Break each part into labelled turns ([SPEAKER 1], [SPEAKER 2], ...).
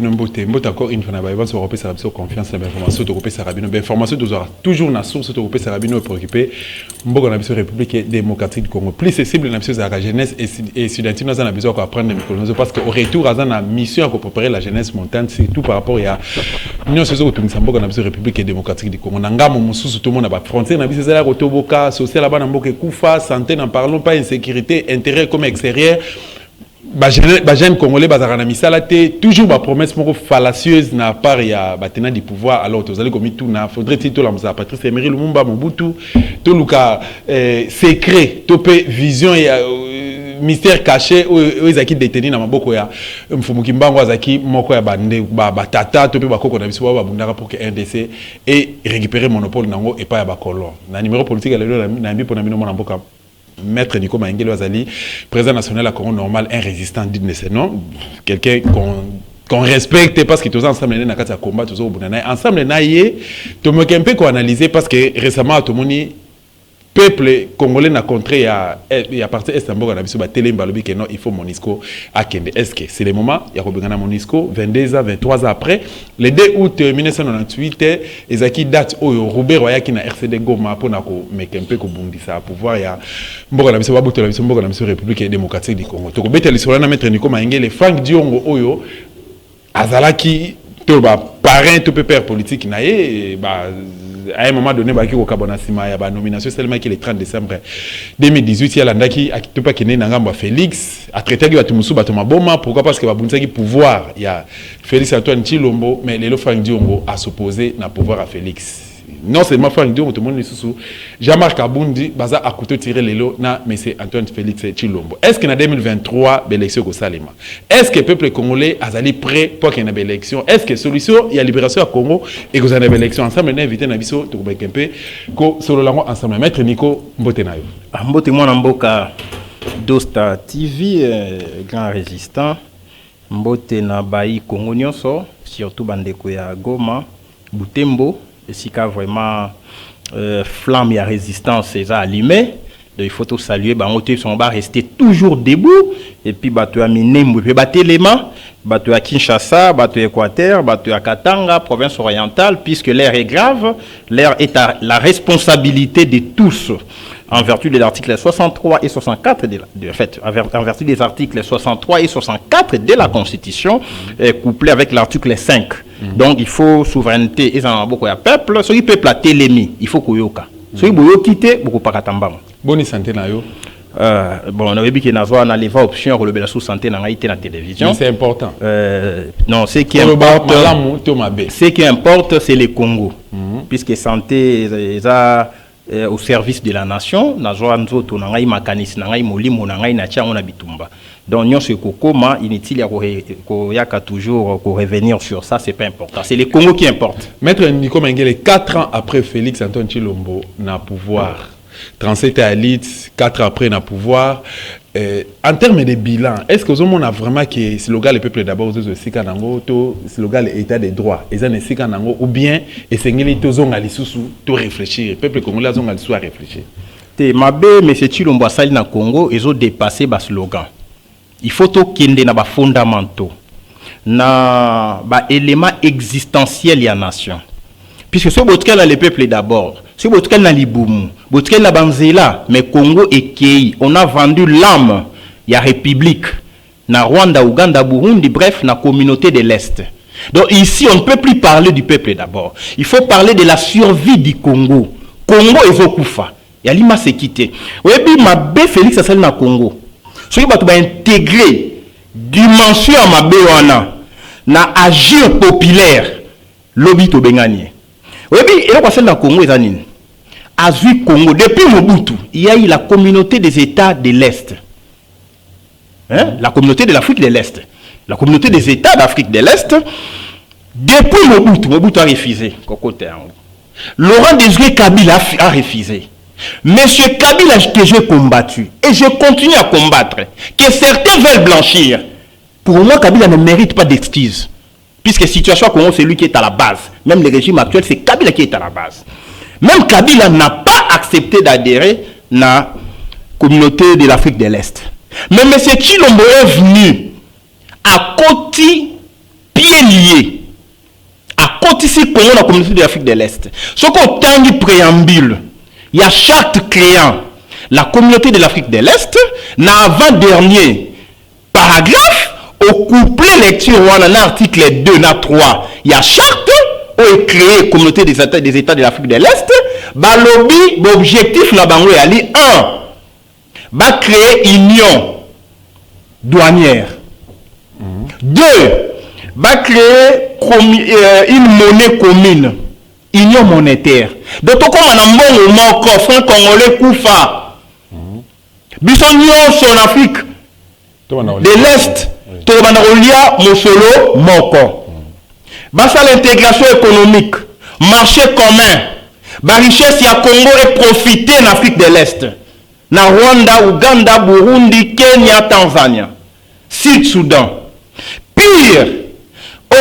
[SPEAKER 1] bino mbote encore une fois na ba so repé ça confiance na information to repé ça rabino ben information toujours na source to repé ça rabino préoccupé mboka na biso République démocratique du Congo plus sensible na biso za la jeunesse et studentine na besoin apprendre les mécanismes parce que au retour à na mission à préparer la jeunesse montante surtout par rapport à union soso kutumisa mboka na biso République démocratique du Congo na ngamo mususu tout le monde ba frontière na biso za la kotoboka social ba na mboka kufa santé n'en parlons pas insécurité intérêt comme extérieur Bajen congolais bazarana misala te toujours ba promesse moko fallacieuse na part ya batena du pouvoir alors vous allez comme tout na faudrait tout la musa Patrice Emery Lumumba Mobutu to luka secret to pe vision ya mystère caché aux ezaki détenu na maboko ya mfumuki mbango azaki moko ya bande batata to pe bakoko na biso ba bundaka pour que RDC et récupérer monopole nango et pas ya bakolon na numéro politique na mbi pona mino mona mboka Maître Nico Maingelo Azali, président national à Congo normal, un résistant digne de ses noms, quelqu'un qu'on respecte parce que tous ensemble on a combat tous ensemble naïe, tout me kempe qu'on analyser parce que récemment tout le monde peuple congolais n'a contré il y a parti Istanbul on a vu télé mbalobi que non il faut Monisco à Kende. Est-ce que c'est le moment il y a Robinana Monisco 22 ans 23 ans après le 2 août 1998 ezaki date oyo Robert Wayaki na RCD Goma pour na ko mekempe ko bundisa pouvoir ya mboka na biso babuto na biso mboka na biso République démocratique du Congo to ko beteli sur na Maître Nico Maingele Frank Diongo oyo azalaki to ba parrain to père politique na ye ba à un moment donné baki ko kabona sima ya ba nomination seulement qui le 30 décembre 2018 ya landaki akitopa kene na ngamba Félix a traité ki batu musu batu maboma pourquoi parce que ba bunzaki pouvoir ya Félix Antoine Tshilombo mais lelo Frank Diongo a s'opposé na pouvoir à Félix non seulement Frank Diongo tout le monde le sous Jean-Marc Abundi baza a couteau tiré lelo na monsieur Antoine Félix Tshilombo est-ce que en 2023 l'élection ko salema est-ce que le peuple congolais azali prêt pour qu'il y ait une élection est-ce que solution il y a libération à Congo et que vous avez une élection ensemble on a invité na biso to ko bekempe ko solo lango ensemble Maître Nico mbote na yo
[SPEAKER 2] mbote mwana mboka Dosta TV grand résistant mbote na bayi Congo nyonso surtout bandeko ya Goma Butembo et si vraiment flamme et résistance est allumée il faut tout saluer ils sont rester toujours debout et puis bato ya Minembo et puis batelema bato ya Kinshasa bato ya Équateur bato ya Katanga province orientale puisque l'air est grave l'air est à la responsabilité de tous en vertu des articles 63 et 64 en vertu des articles 63 et 64 de la Constitution couplé avec l'article 5. Donc il faut souveraineté et en beaucoup de peuple, ce qui peuple a télémi, il faut qu'on yoka. Ce qui boyo quitter beaucoup pas katambam.
[SPEAKER 1] Bonne santé na yo.
[SPEAKER 2] Bon on avait dit que nazo na leva option relever la sous santé na ngaité na télévision.
[SPEAKER 1] C'est important.
[SPEAKER 2] Non, ce qui importe c'est le Congo. Puisque santé au service de la nation nazo nzoto na ngai makanisi na ngai molimo na ngai na tiango na bitumba. Donc, nous sommes comment inutile à toujours revenir sur ça, c'est pas important. C'est le Congo qui importe.
[SPEAKER 1] Maître Nico Maingele, 4 ans après Félix Antoine Tshilombo n'a pouvoir, 37 à l'élite, 4 ans après n'a pouvoir. En termes de bilan, est-ce que vous avez vraiment que slogan le peuple d'abord le slogan l'état des droits, ou bien réfléchir, le peuple congolais a réfléchir.
[SPEAKER 2] Mais c'est Tshilombo Asali na Congo, ils ont dépassé le slogan. Il faut qu'il na ba fondamentaux na ba éléments existentiels ya nation puisque ce botkel le peuple d'abord ce botkel na libumu botkel na banzela mais Congo et Kei on a vendu l'âme ya république na Rwanda Ouganda Burundi bref na communauté de l'Est. Donc ici on ne peut plus parler du peuple d'abord, il faut parler de la survie du Congo. Congo ezokufa ya lima se quitter oui puis ma bé Félix Asali na Congo ce qui va intégrer dimension à ma béwana na agir populaire lobby to bengani. Oui, et là dans le Congo ezanine. Azui Congo depuis Mobutu, il y a eu la communauté des États de l'Est. Hein? La communauté de l'Afrique de l'Est. La communauté des États d'Afrique de l'Est depuis Mobutu a refusé. Laurent Désiré Kabila a refusé. Monsieur Kabila que j'ai combattu et je continue à combattre, que certains veulent blanchir. Pour moi, Kabila ne mérite pas d'excuses. Puisque la situation Congo, c'est lui qui est à la base. Même le régime actuel, c'est Kabila qui est à la base. Même Kabila n'a pas accepté d'adhérer à la communauté de l'Afrique de l'Est. Mais M. Tshilombo est venu à côté pieds liés à Kotisi Congo, la communauté de l'Afrique de l'Est. Ce qu'on tangi préambule, il y a charte créant la communauté de l'Afrique de l'Est, dans avant-dernier paragraphe, au couplet lecture, dans l'article 2, dans 3, il y a charte, où est créée communauté des États de l'Afrique de l'Est, bah lobby, l'objectif, là, bah, il 1, bah créer union douanière. 2, va créer une monnaie commune, union monétaire. Donc, comme on a un bon moment, franc congolais, Koufa, Bisson en Afrique de l'Est, Tobandarolia, Mosolo, Moko. Basa l'intégration économique, marché commun, la richesse ya Congo est profité en Afrique de l'Est. Na Rwanda, Ouganda, Burundi, Kenya, Tanzania, Sud-Soudan. Pire,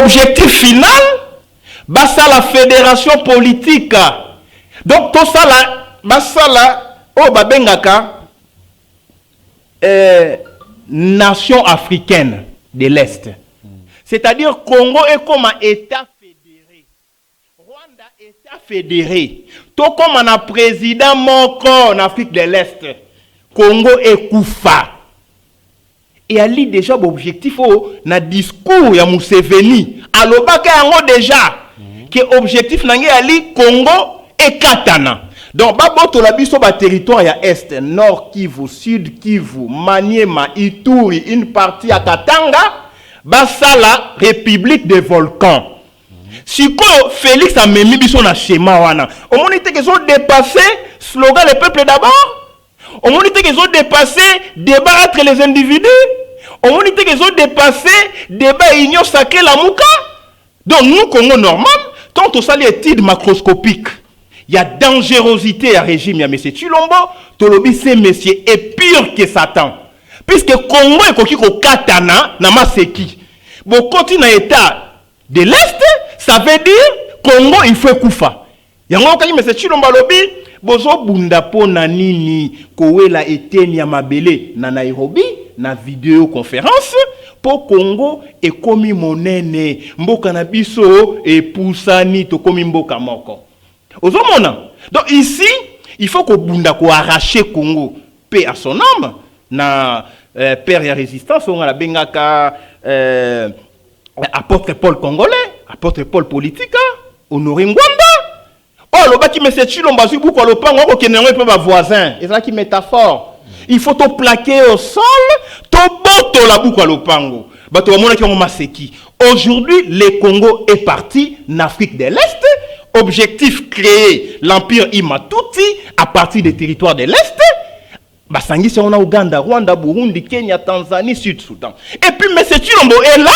[SPEAKER 2] objectif final, basa la fédération politique. Donc tout ça là, basa la, oh babengaka, nation africaine de l'Est. C'est-à-dire Congo est comme un État fédéré. Rwanda État fédéré. Tout comme un président Moko en Afrique de l'Est. Congo est Koufa. Et ali déjà l'objectif na discours ya Museveni. Alobaka yango déjà que objectif nange ali Congo et Katana. Donc baboto la biso ba territoire ya Est, Nord Kivu, Sud Kivu, Maniema, Ituri, une partie à Katanga. Basa la République des volcans. Si Félix a mis biso na schéma wana, au moins ils ont dépassé slogan le peuple d'abord. Au moins ils ont dépassé débat entre les individus. Au moins ils ont dépassé débat union sacrée la mouka. Donc nous Congo normal, quand on sali étude macroscopique, il y a dangerosité à régime ya monsieur Chilombo, tolobi c'est monsieur est pire que Satan. Puisque Congo est coquille au Katana, Namaseki. Bon, continent état de l'Est, ça veut dire Congo, il faut Koufa. Yango kaki mais c'est Chilomba lobi, bozo bunda po na nini, Kowela eteni ya mabele na Nairobi, na vidéoconférence, pour Congo et komi monene, mboka na biso et poussani to komi mboka moko. Ozomona. Donc ici, il faut que bunda ko arracher Congo, paix à son âme. Na père ya résistance on a la bengaka apôtre Paul congolais, apôtre Paul politique, Honoré Ngwanda. Oh le baki monsieur Chilomba zu buko lo pango ko kenengo pe ba voisin. Et ça qui métaphore. Il faut te plaquer au sol, to boto la buko lo pango. Bato mona ki maseki. Aujourd'hui, le Congo est parti en Afrique de l'Est. Objectif créer l'empire Imatuti à partir des territoires de l'Est. Basangi c'est on a Ouganda, Rwanda, Burundi, Kenya, Tanzanie, Sud-Soudan. Et puis M. Chilombo est là.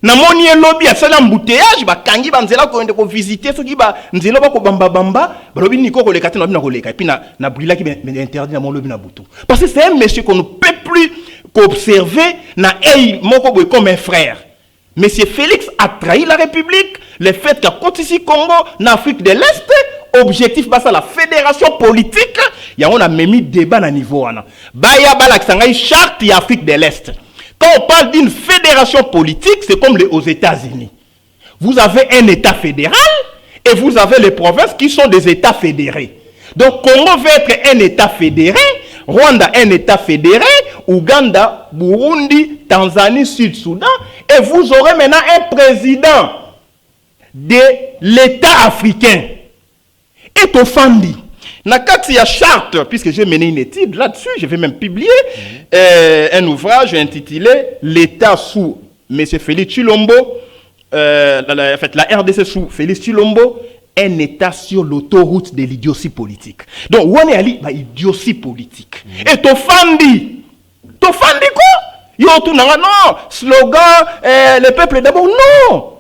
[SPEAKER 2] Na moni lobby a sala embouteillage ba kangi banzela ko ende ko visiter ceux qui ba nzela ba ko bamba bamba ba lobby niko ko lekati na bina ko leka et puis na brilla qui interdit na mon lobby na butu. Parce que c'est un monsieur qu'on ne peut plus qu'observer na ei moko boy comme un frère. Monsieur Félix a trahi la République, le fait qu'a Kotisi Congo en Afrique de l'Est. Objectif basa la fédération politique, il y a on a même débat à niveau ana. Baya balaksangai charte ya Afrique de l'Est. Quand on parle d'une fédération politique, c'est comme aux États-Unis. Vous avez un État fédéral et vous avez les provinces qui sont des États fédérés. Donc Congo veut être un État fédéré, Rwanda un État fédéré, Ouganda, Burundi, Tanzanie, Sud-Soudan, et vous aurez maintenant un président de l'État africain. Et offendi. Nakati ya charte, puisque j'ai mené une étude là-dessus, je vais même publier un ouvrage intitulé L'État sous M. Félix Chilombo, en fait la RDC sous Félix Chilombo, un État sur l'autoroute de l'idiotie politique. Donc, on est allé, idiotie politique. Et t'offendi quoi? Yo tout non, slogan, le peuple d'abord, non.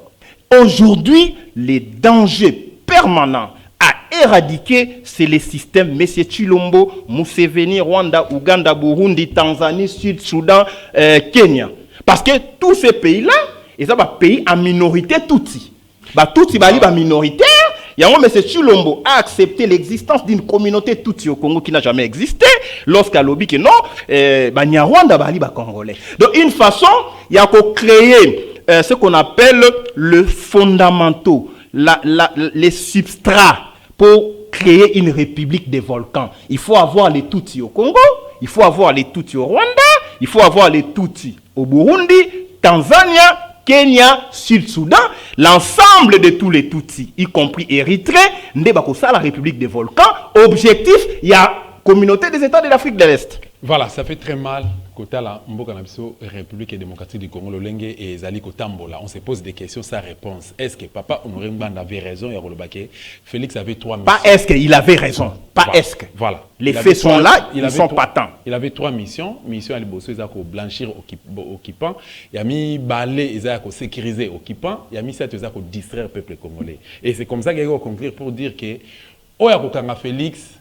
[SPEAKER 2] Aujourd'hui, les dangers permanents à éradiquer, c'est le système M. Chilombo, Museveni, Rwanda, Ouganda, Burundi, Tanzanie, Sud-Soudan, Kenya. Parce que tous ces pays-là, ils sont des pays en minorité Tutsi. Tutsi sont minoritaires. Et M. Chilombo a accepté l'existence d'une communauté Tutsi au Congo qui n'a jamais existé. Lorsqu'à lobby que non, Rwanda bali Congolais. Donc une façon, il y a qu'à créer ce qu'on appelle le fondamentaux, les substrats pour créer une république des volcans. Il faut avoir les Tutsis au Congo, il faut avoir les Tutsis au Rwanda, il faut avoir les Tutsis au Burundi, Tanzania, Kenya, Sud-Soudan, l'ensemble de tous les Tutsis, y compris Érythrée, Ndebakosala, la République des volcans. Objectif, il y a communauté des États de l'Afrique de l'Est.
[SPEAKER 1] Voilà, ça fait très mal. Côté la République démocratique du Congo, Lolenge et Zali Kotambola, on se pose des questions sans réponse. Est-ce que Papa Honoré Mbanda avait raison et Félix avait 3 missions.
[SPEAKER 2] Pas est-ce qu'il avait raison. Pas
[SPEAKER 1] voilà.
[SPEAKER 2] est-ce que.
[SPEAKER 1] Voilà.
[SPEAKER 2] Les faits sont là, ils sont patents.
[SPEAKER 1] Il avait 3 missions. Mission à l'Ibosso, il a blanchir occupant. Il a mis balai, il a sécuriser occupant. Il a mis ça, il a distraire le peuple congolais. Et c'est comme ça qu'il a conclure pour dire que Oya Félix.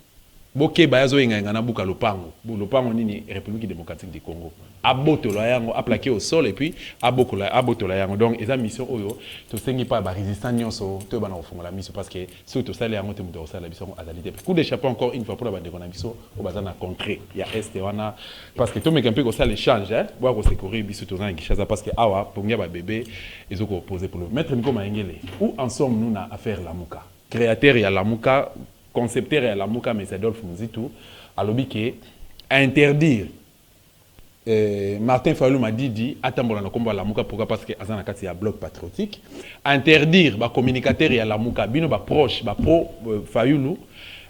[SPEAKER 1] Boke bayazo inga na buka lopango nini République démocratique du Congo abotola yango aplaqué au sol et puis abotola yango donc eza mission oyo to sengi pa ba résistant nyonso to bana ofongola mission parce que surtout ça les yango te muto ça la mission azalité coup d'échappée encore une fois pour la bande de mission au bazana contrer il y a est wana parce que to meka mpe ko ça l'échange hein boa ko secourir biso to na Kinshasa parce que awa pongia ba bébé ezoko opposer pour le mettre Nico Maengele où en sommes-nous na affaire Lamuka créateur ya Lamuka concepteur et la Mouka mais Adolphe Muzitu a lobby qui interdire Martin Fayulu m'a dit attends na combat la Mouka pourquoi parce que azana kati ya bloc patriotique interdire ba communicateur et la Mouka bino ba proche ba pro Fayulu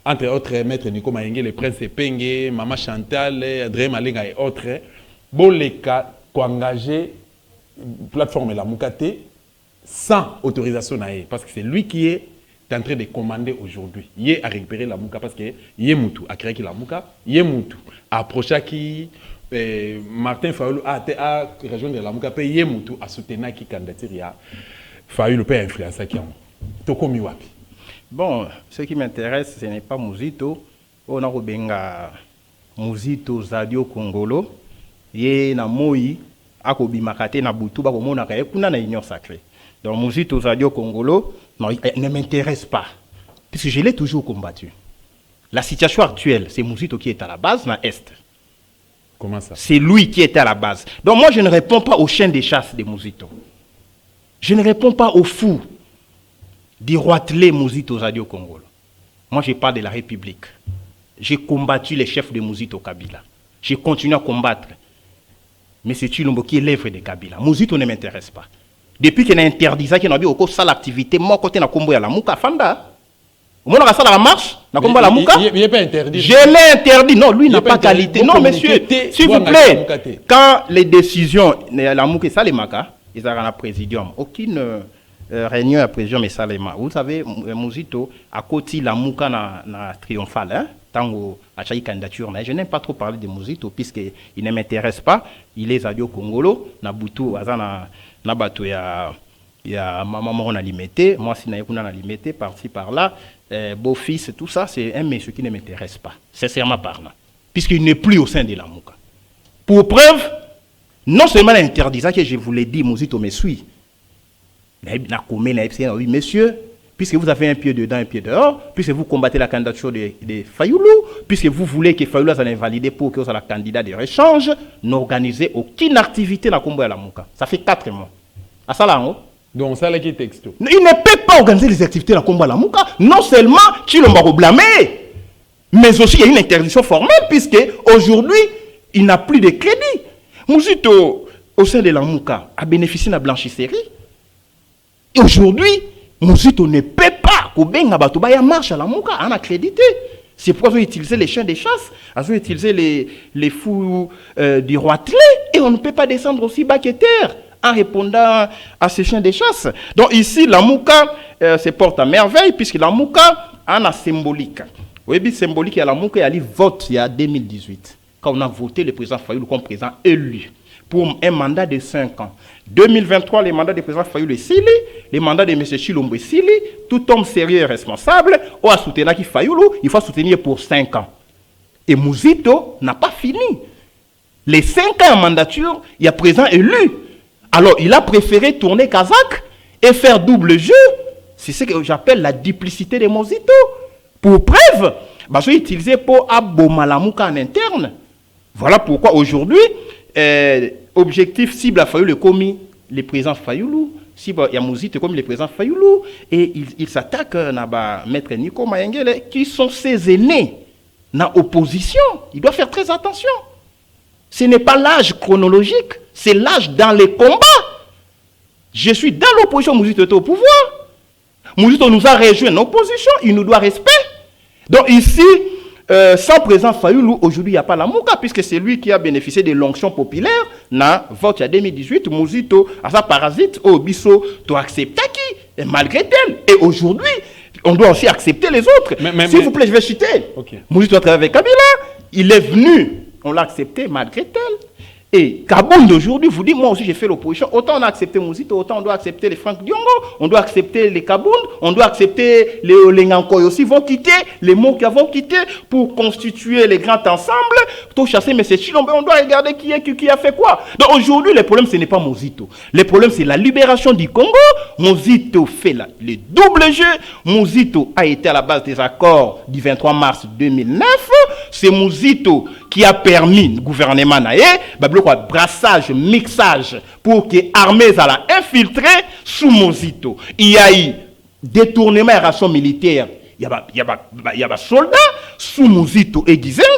[SPEAKER 1] entre autres maître Nico Maenge le prince Penge maman Chantal André Malenga et autres boleka ko engager plateforme la Mouka sans autorisation naé parce que c'est lui qui est en train de commander aujourd'hui. Il a récupéré la Mouka parce que il est Moutou a créé la Mouka, il est Moutou a approché qui Martin Fayulu a rejoindre la Mouka, il est Moutou a soutenir qui candidature a Fayulu peut influencer qui en Tokomi wapi.
[SPEAKER 2] Bon, ce qui m'intéresse ce n'est pas Muzito, on a Robenga Muzito Zadio Congolo, ye na moi akobi makate na butu ba komona ka kuna na union sacrée. Donc Muzito Zadio Congolo non, il ne m'intéresse pas. Puisque je l'ai toujours combattu. La situation actuelle, c'est Muzito qui est à la base, dans l'Est.
[SPEAKER 1] Comment ça?
[SPEAKER 2] C'est lui qui était à la base. Donc moi, je ne réponds pas au chien des chasses de Muzito. Je ne réponds pas au fou du roitelet Muzito Zadio Congolo. Moi, je parle de la République. J'ai combattu les chefs de Muzito Kabila. J'ai continué à combattre. Mais c'est Chilombo qui est l'œuvre de Kabila. Muzito ne m'intéresse pas. Depuis qu'il a interdit ça, qu'il a dit au cours de l'activité, moi, côté na combo ya la Mouka, Fanda. Au moins, on a ça la marche, na combo la Mouka.
[SPEAKER 1] Il n'est pas interdit.
[SPEAKER 2] Je l'ai interdit. Non, lui n'a pas qualité. Non, monsieur, s'il vous plaît, quand les décisions, la Mouka, ça les Maka, ils ont un présidium. Aucune réunion à présidium et ça les Maka. Vous savez, Muzito, à côté la Mouka na triomphale, hein, tant à chaque candidature, je n'aime pas trop parler de Muzito, puisqu'il ne m'intéresse pas. Il est Zadio Congolo, na Boutou, Azana. Nabato ya maman on a limité, moi si on a limité par-ci par-là, beau-fils, tout ça, c'est un monsieur qui ne m'intéresse pas, sincèrement parlant, puisqu'il n'est plus au sein de la Mouka. Pour preuve, non seulement l'interdit, ça que je vous l'ai dit, Muzito me suit. Oui, monsieur, puisque vous avez un pied dedans, un pied dehors, puisque vous combattez la candidature de Fayulu, puisque vous voulez que Fayulu soit invalidé pour que soit la candidat de rechange, n'organisez aucune activité dans le combat à la Mouka. Ça fait 4 mois. À ça là, donc ça là qui est texto. Il ne peut pas organiser les activités dans le combat à la Mouka. Non seulement qu'il va blâmer, mais aussi il y a une interdiction formelle, puisque aujourd'hui, il n'a plus de crédit. Muzito, au sein de la Mouka, a bénéficié de la blanchisserie. Et aujourd'hui, Muzito ne peut pas Kobenga Batubaya marche à la Mouka, on a crédité. C'est pourquoi ils ont utilisé les chiens des chasses, ils ont utilisé les fous du roitelet, et on ne peut pas descendre aussi bas que terre en répondant à ces chiens des chasses. Donc ici, la Mouka se porte à merveille, puisque la Mouka a un symbolique. Oui, symbolique, il y a la Mouka, il y a le vote, il y a 2018, quand on a voté le président Fayulu comme président élu pour un mandat de 5 ans. 2023, les mandats du président Fayulu Sili, les mandats de M. Chilombo Sili, tout homme sérieux et responsable, on a soutenu qui Fayulu, il faut soutenir pour 5 ans. Et Muzito n'a pas fini. Les 5 ans en mandature, il y a président élu. Alors, il a préféré tourner Kazakh et faire double jeu. C'est ce que j'appelle la duplicité de Muzito. Pour preuve, bah, je l'ai utilisé pour Abomalamuka en interne. Voilà pourquoi aujourd'hui, objectif cible a fallu le commis le président Fayoulou, si il y a Mouzito comme le président Fayoulou, et il s'attaque à Maître Nico Mayengele, qui sont ses aînés dans l'opposition. Il doit faire très attention. Ce n'est pas l'âge chronologique, c'est l'âge dans les combats. Je suis dans l'opposition, Mouzito est au pouvoir. Mouzito nous a rejoint en opposition, il nous doit respect. Donc ici, sans présent Fayoulou, aujourd'hui, il n'y a pas la Mouka, puisque c'est lui qui a bénéficié de l'onction populaire dans le vote en 2018. Mouzito, à sa parasite, au bisso, tu acceptes qui, malgré elle. Et aujourd'hui, on doit aussi accepter les autres. S'il vous plaît, je vais citer. Okay. Mouzito a travaillé avec Kabila, il est venu, on l'a accepté malgré elle. Et Kabound aujourd'hui vous dit, moi aussi j'ai fait l'opposition, autant on a accepté Mouzito, autant on doit accepter les Franck Diongo, on doit accepter les Kabound, on doit accepter les Ngankoy aussi vont quitter, les Mokia vont quitter pour constituer les grands ensembles, tout chasser M. Chilombe, on doit regarder qui a fait quoi. Donc aujourd'hui le problème ce n'est pas Mouzito, le problème c'est la libération du Congo. Mouzito fait le double jeu, Mouzito a été à la base des accords du 23 mars 2009, c'est Mouzito qui a permis le gouvernement naïe, brassage, mixage, pour que l'armée soit infiltrée sous Mouzito. Il y a eu détournement et ration militaire. Il y a des soldats sous Mouzito et Gizenga.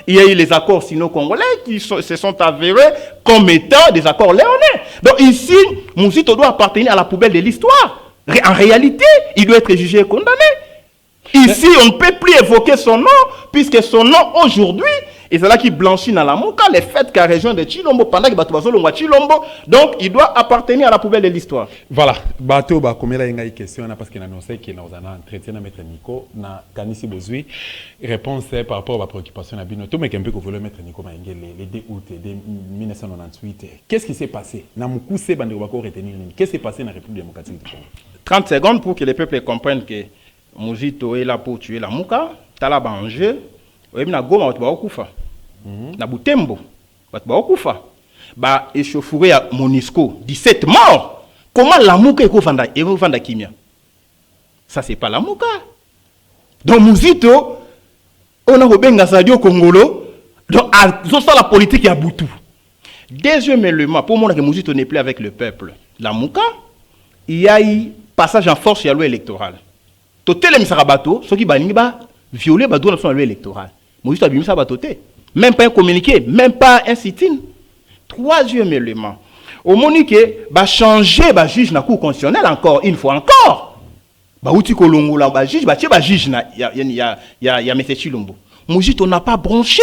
[SPEAKER 2] Il y a eu les accords sino-congolais qui se sont avérés comme étant des accords léonais. Donc ici, Mouzito doit appartenir à la poubelle de l'histoire. En réalité, il doit être jugé et condamné. Ici, on ne peut plus évoquer son nom, puisque son nom aujourd'hui, et c'est là qui blanchit dans la Mouka, les faits qu'a rejoint de Chilombo pendant que Bato Longwa Chilombo, donc il doit appartenir à la poubelle de l'histoire.
[SPEAKER 1] Voilà, Bato Bakomela Yenga question parce qu'il a annoncé qu'il y a un entretien avec Maître Nico, na Kanisi Bozui, réponse par rapport à la préoccupation de Binoto, mais qu'un peu que vous voulez Maître Nico Mayengele le 2 août 1998. Qu'est-ce qui s'est passé? Namukou se bande bako retenir. Qu'est-ce qui s'est passé dans la République démocratique du Congo? 30
[SPEAKER 2] secondes pour que les peuples comprennent que Mouzito est là pour tuer la Mouka, Talaba en jeu. Na Goma watu baokufa na Butembo watu baokufa ba échauffouré à Monisco 17 morts. Comment la Mouka vanda kimia? Ça c'est pas la Mouka. Donc Mouzito on a rebenga sadio Congolo donc ça la politique à Boutou. Deuxième élément pour moi que Mouzito n'est plus avec le peuple. La Mouka, il y a eu passage en force à la loi électorale. Totel misarabato ceux qui baningi ba violer ba droit de la loi électorale. Moïse a ça batoté. Même pas un communiqué, même pas un sit-in. Troisième élément. Au Monique, va changer ba juge na cour constitutionnelle encore une fois encore. Ba outi kolongo la ba juge, ba tie ba juge na ya M. Chilombo. Moïse on n'a pas branché.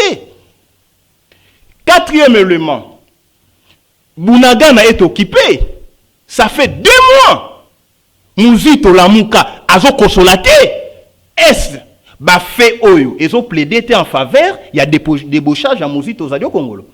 [SPEAKER 2] Quatrième élément. Bunagana est occupé. Ça fait 2 mois. Mouzito la Mouka azo consolaté. Est bah fait oyo ils ont plaidé en faveur, il y a débauchage à Mouzito aux Congolo.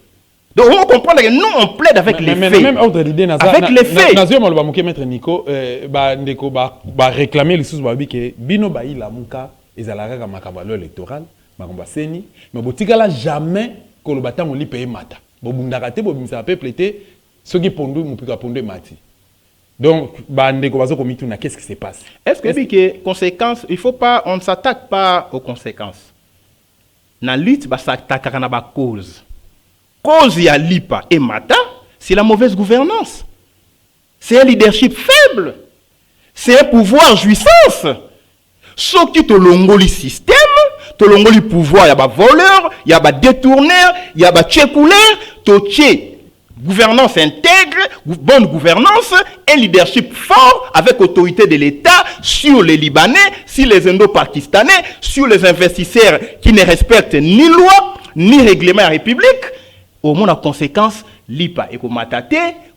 [SPEAKER 2] Donc on comprend que nous on plaide avec les faits. Même autre idée avec les faits.
[SPEAKER 1] Nazio maloba muke Maître Nico ba ndeko ba réclamer les sous babi que bino ba ila muka ezalaka ka makabalo électoral makomba seni mais botikala jamais koloba tango li paye mata. Bobundaka te bobimisa peuple te soki pondu mupika pondu mati. Donc, qu'est-ce qui se passe?
[SPEAKER 2] Est-ce que conséquences, il faut pas, on ne s'attaque pas aux conséquences. Dans la lutte, on s'attaque à la cause. Cause il y a l'IPA et Mata, c'est la mauvaise gouvernance. C'est un leadership faible. C'est un pouvoir jouissance. Sauf que tu le système, tu le pouvoir, il y a des voleurs, il y a des détourneurs, il y a des tchécouleurs, tu gouvernance intègre, bonne gouvernance, un leadership fort avec autorité de l'État sur les Libanais, sur les Indo-Pakistanais, sur les investisseurs qui ne respectent ni loi, ni règlement de la République. Au moins, la conséquence, l'IPA est comme matate,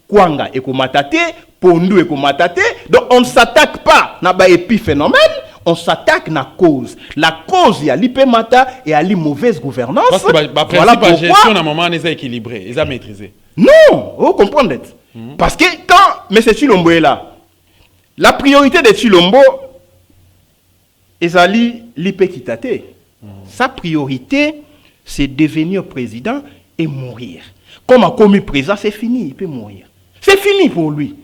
[SPEAKER 2] Kwanga est comme matate, Pondu est comme matate. Donc, on ne s'attaque pas à l'épiphénomène, on s'attaque à la cause. La cause, il y a l'IPMATA et à la mauvaise gouvernance.
[SPEAKER 1] Parce que voilà pourquoi la gestion, à un moment, est équilibrée, est maîtrisée.
[SPEAKER 2] Non, vous comprenez. Parce que quand M. Chilombo est là, la priorité de Chilombo est l'IP Kitate. Sa priorité, c'est devenir président et mourir. Comme un commis président, c'est fini, il peut mourir. C'est fini pour lui.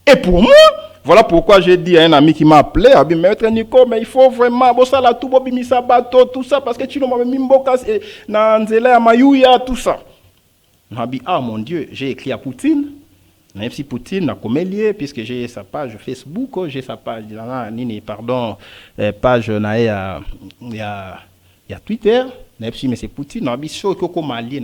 [SPEAKER 2] Et pour moi, voilà pourquoi j'ai dit à un ami qui m'a appelé, Maître Nico, mais il faut vraiment, tout ça, parce que Chilombo m'a mis Nanzela Mayouya, tout ça. Ah mon Dieu, j'ai écrit à Poutine, Même si Poutine n'a comme lié, puisque j'ai sa page Facebook, j'ai sa page, page il y a Twitter, même si c'est Poutine, n'a pas chaud comme allié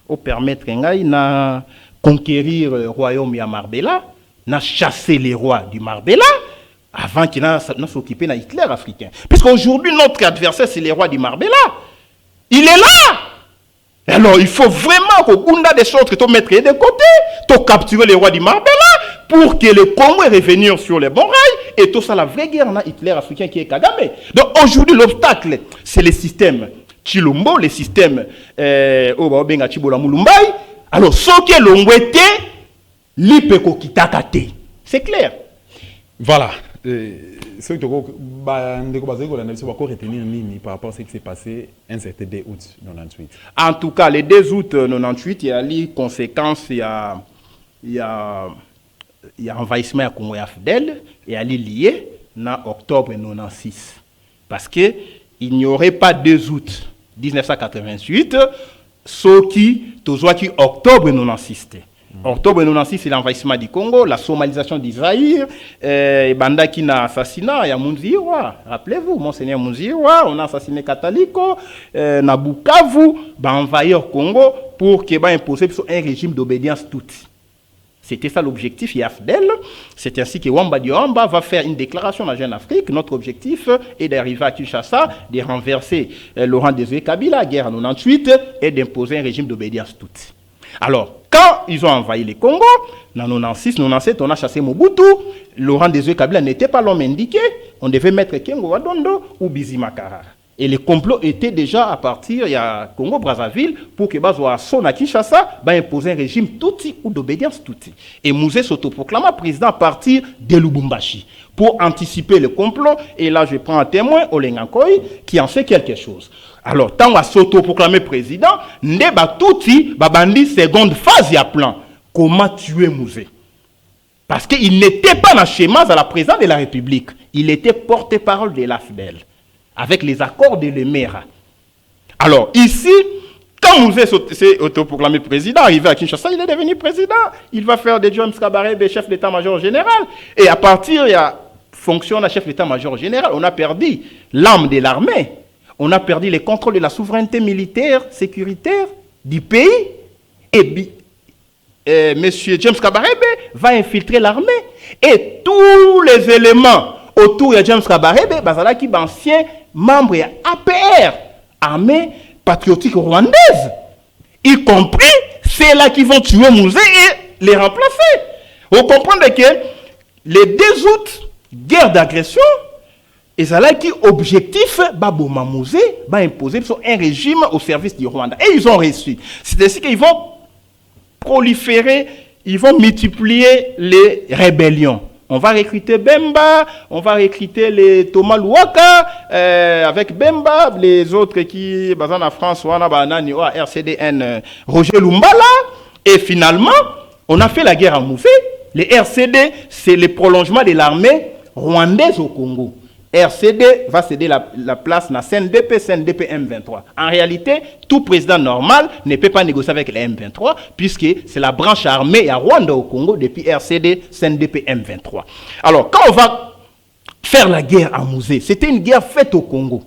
[SPEAKER 2] au permettre de conquérir le royaume de Marbella, n'a chassé les rois du Marbella avant qu'il n'a s'occupé de Hitler africain. Puisqu'aujourd'hui, notre adversaire, c'est les rois du Marbella. Il est là. Alors, il faut vraiment qu'on ait des choses que tu mettre de côté, tu capturer les rois du Marbella pour que le Congo est revenu sur les bons rails. Et tout ça, la vraie guerre, on a Hitler africain qui est Kagame. Donc, aujourd'hui, l'obstacle, c'est le système Chilombo, le système Obaobenga Chibola Mulumbai. Alors, ce qui est l'ongwete, l'ipeko kitakate. C'est clair.
[SPEAKER 1] Voilà. Ce que vous retenir par rapport à ce qui s'est passé un certain 2 août 98.
[SPEAKER 2] En tout cas, le 2 août 98, il y a les conséquences, il y a envahissement à Congo Fidèle et elle est liée en octobre 96. Parce qu'il n'y aurait pas 2 août 1988, ce qui octobre 96. Octobre 96, c'est l'envahissement du Congo, la somalisation d'Israël, Banda qui a assassiné, il y a Mounziwa. Rappelez-vous, Monseigneur Mounziwa, on a assassiné Kataliko, Nabukavu, envahir Congo pour qu'il impose un régime d'obédience toute. C'était ça l'objectif, Yafdel. C'est ainsi que Wamba Diomba va faire une déclaration en Jeune Afrique. Notre objectif est d'arriver à Kinshasa, de renverser Laurent Désiré Kabila, guerre en 98, et d'imposer un régime d'obédience toute. Alors, quand ils ont envahi le Congo, en 96, 97, on a chassé Mobutu. Laurent Désiré Kabila n'était pas l'homme indiqué. On devait mettre Kengo Wadondo ou Bizi Makara. Et le complot était déjà à partir, il y a Congo-Brazzaville, pour que Bazoa Son à Kinshasa imposer un régime Tutsi ou d'obédience Tutsi. Et Mouzé s'autoproclama président à partir de Lubumbashi. Pour anticiper le complot, et là je prends un témoin, Olengakoy, qui en sait quelque chose. Alors, tant qu'on s'autoproclamé président, Ndeba Tutsi, Babandi, seconde phase, il y a plan. Comment tuer Mouzé? Parce qu'il n'était pas dans le schéma à la présidence de la République. Il était porte-parole de l'AFDEL, avec les accords de l'Emera. Alors, ici, quand Mouzé s'est autoproclamé président, arrivé à Kinshasa, il est devenu président. Il va faire de James Kabarebe chef d'état-major général. Et à partir, il y a fonction de chef d'état-major général. On a perdu l'âme de l'armée. On a perdu le contrôle de la souveraineté militaire, sécuritaire du pays. Et M. James Kabarebe va infiltrer l'armée. Et tous les éléments autour de James Kabarebe, Bazala qui est ancien membre de APR, Armée patriotique rwandaise, y compris ceux-là qui vont tuer Mouzé et les remplacer. Vous comprenez que le 2 août, guerre d'agression, et ça qui objectif, Baboma Mouzé va imposer un régime au service du Rwanda. Et ils ont réussi. C'est ainsi qu'ils vont proliférer, ils vont multiplier les rébellions. On va recruter Bemba, on va recruter les Thomas Louaka, avec Bemba, les autres qui, dans la France, RCDN, Roger Lumbala. Et finalement, on a fait la guerre à Mouzé. Les RCD, c'est le prolongement de l'armée rwandaise au Congo. RCD va céder la place dans CNDP M23. En réalité, tout président normal ne peut pas négocier avec les M23 puisque c'est la branche armée à Rwanda au Congo depuis RCD, CNDP M23. Alors, quand on va faire la guerre à Mouzé, c'était une guerre faite au Congo.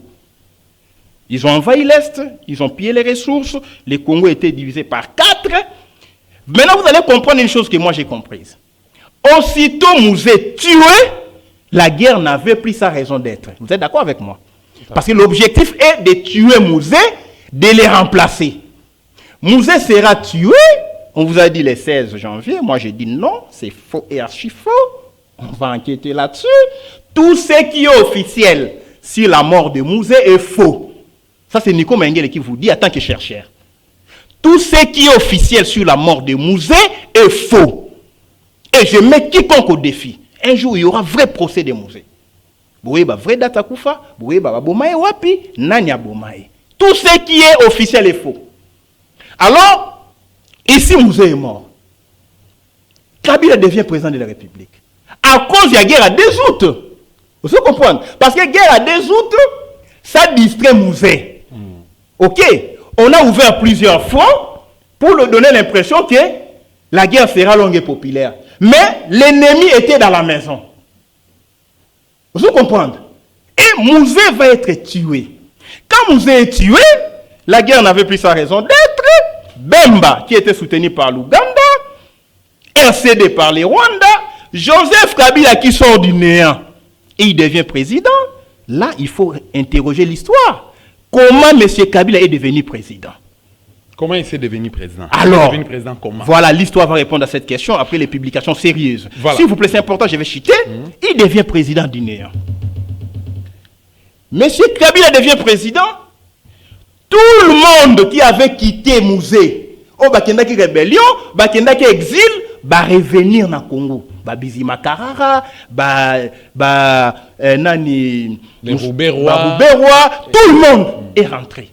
[SPEAKER 2] Ils ont envahi l'Est, ils ont pillé les ressources, le Congo était divisé par 4. Maintenant, vous allez comprendre une chose que moi j'ai comprise. Aussitôt Mouzé tué, la guerre n'avait plus sa raison d'être. Vous êtes d'accord avec moi? Parce que l'objectif est de tuer Mouzé, de les remplacer. Mouzé sera tué, on vous a dit le 16 janvier, moi j'ai dit non, c'est faux et archi faux. On va enquêter là-dessus. Tout ce qui est officiel sur la mort de Mouzé est faux. Ça c'est Nico Mengele qui vous dit en tant que chercheur. Tout ce qui est officiel sur la mort de Mouzé est faux. Et je mets quiconque au défi. Un jour, il y aura un vrai procès de Mouzé. Vous voyez, vrai data koufa, vous voyez, Bomae wapi, nanya Bomae. Tout ce qui est officiel est faux. Alors, ici, Mouzé est mort. Kabila devient président de la République. À cause de la guerre à 2 août. Vous comprenez? Parce que la guerre à 2 août, ça distrait Mouzé. Ok? On a ouvert plusieurs fronts pour lui donner l'impression que la guerre sera longue et populaire. Mais l'ennemi était dans la maison. Vous comprenez? Et Mouzé va être tué. Quand Mouzé est tué, la guerre n'avait plus sa raison d'être. Bemba, qui était soutenu par l'Ouganda, RCD par les Rwanda, Joseph Kabila qui sort du néant et il devient président. Là, il faut interroger l'histoire. Comment M. Kabila est devenu président?
[SPEAKER 1] Comment il s'est devenu président?
[SPEAKER 2] Alors,
[SPEAKER 1] devenu président comment?
[SPEAKER 2] Voilà, l'histoire va répondre à cette question après les publications sérieuses.
[SPEAKER 1] Voilà.
[SPEAKER 2] S'il vous plaît, c'est important, je vais chuter. Il devient président du néant. M. Kabila devient président. Tout le monde qui avait quitté Mouzé, au Bakendaki rébellion, Bakendaki exil, va revenir dans le Congo. Bizima Karara, Nani,
[SPEAKER 1] les Roubaix-Rois,
[SPEAKER 2] tout le monde est rentré.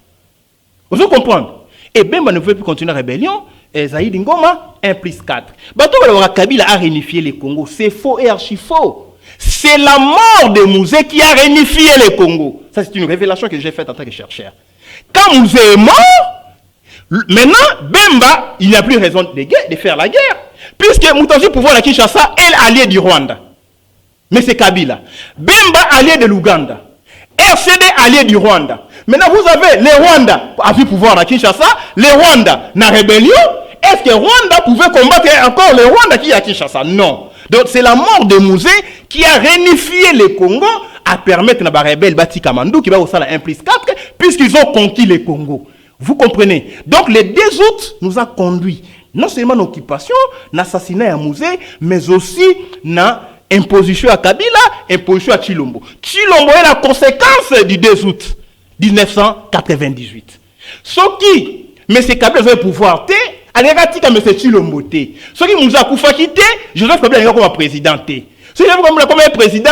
[SPEAKER 2] Vous comprenez? Et Bemba ne veut plus continuer la rébellion. Et Zaïd Ngoma, 1+4. Kabila a réunifié le Congo. C'est faux et archi faux. C'est la mort de Mouzé qui a réunifié le Congo. Ça, c'est une révélation que j'ai faite en tant que chercheur. Quand Mouzé est mort, maintenant, Bemba, il n'y a plus raison de faire la guerre. Puisque Moutangi pouvoir à Kinshasa est allié du Rwanda. Mais c'est Kabila. Bemba, allié de l'Ouganda. RCD, allié du Rwanda. Maintenant, vous avez les Rwanda à vu pouvoir à Kinshasa, les Rwanda dans la rébellion. Est-ce que Rwanda pouvait combattre encore les Rwanda qui à Kinshasa? Non. Donc, c'est la mort de Mouzé qui a réunifié le Congo à permettre à la rebelle Bati Kamandou qui va au salaire 1+4 puisqu'ils ont conquis le Congo. Vous comprenez? Donc, le 2 août nous a conduit non seulement l'occupation, l'assassinat à Mouzé, mais aussi na imposition à Kabila, imposition à Chilombo. Chilombo est la conséquence du 2 août 1998. Ce qui, M. Kabila a le pouvoir, allez ratika M. Chilombo. Ce qui nous a coupé, Joseph Kabila est comme président. Ce qui est comme président,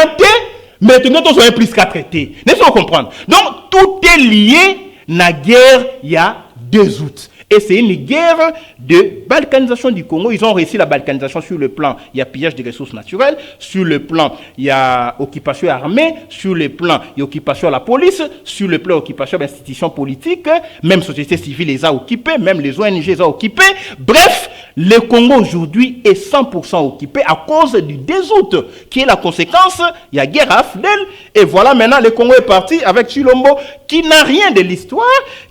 [SPEAKER 2] mais tout le monde est 1+4. N'est-ce pas comprendre? Donc, tout est lié à la guerre il y a 2 août. Et c'est une guerre de balkanisation du Congo. Ils ont réussi la balkanisation sur le plan, il y a pillage des ressources naturelles, sur le plan, il y a occupation armée, sur le plan, il y a occupation à la police, sur le plan, occupation d'institutions politiques, même société civile les a occupées, même les ONG les a occupées. Bref, le Congo aujourd'hui est 100% occupé à cause du 2 août, qui est la conséquence, il y a guerre à Afdel, et voilà maintenant le Congo est parti avec Chilombo, qui n'a rien de l'histoire,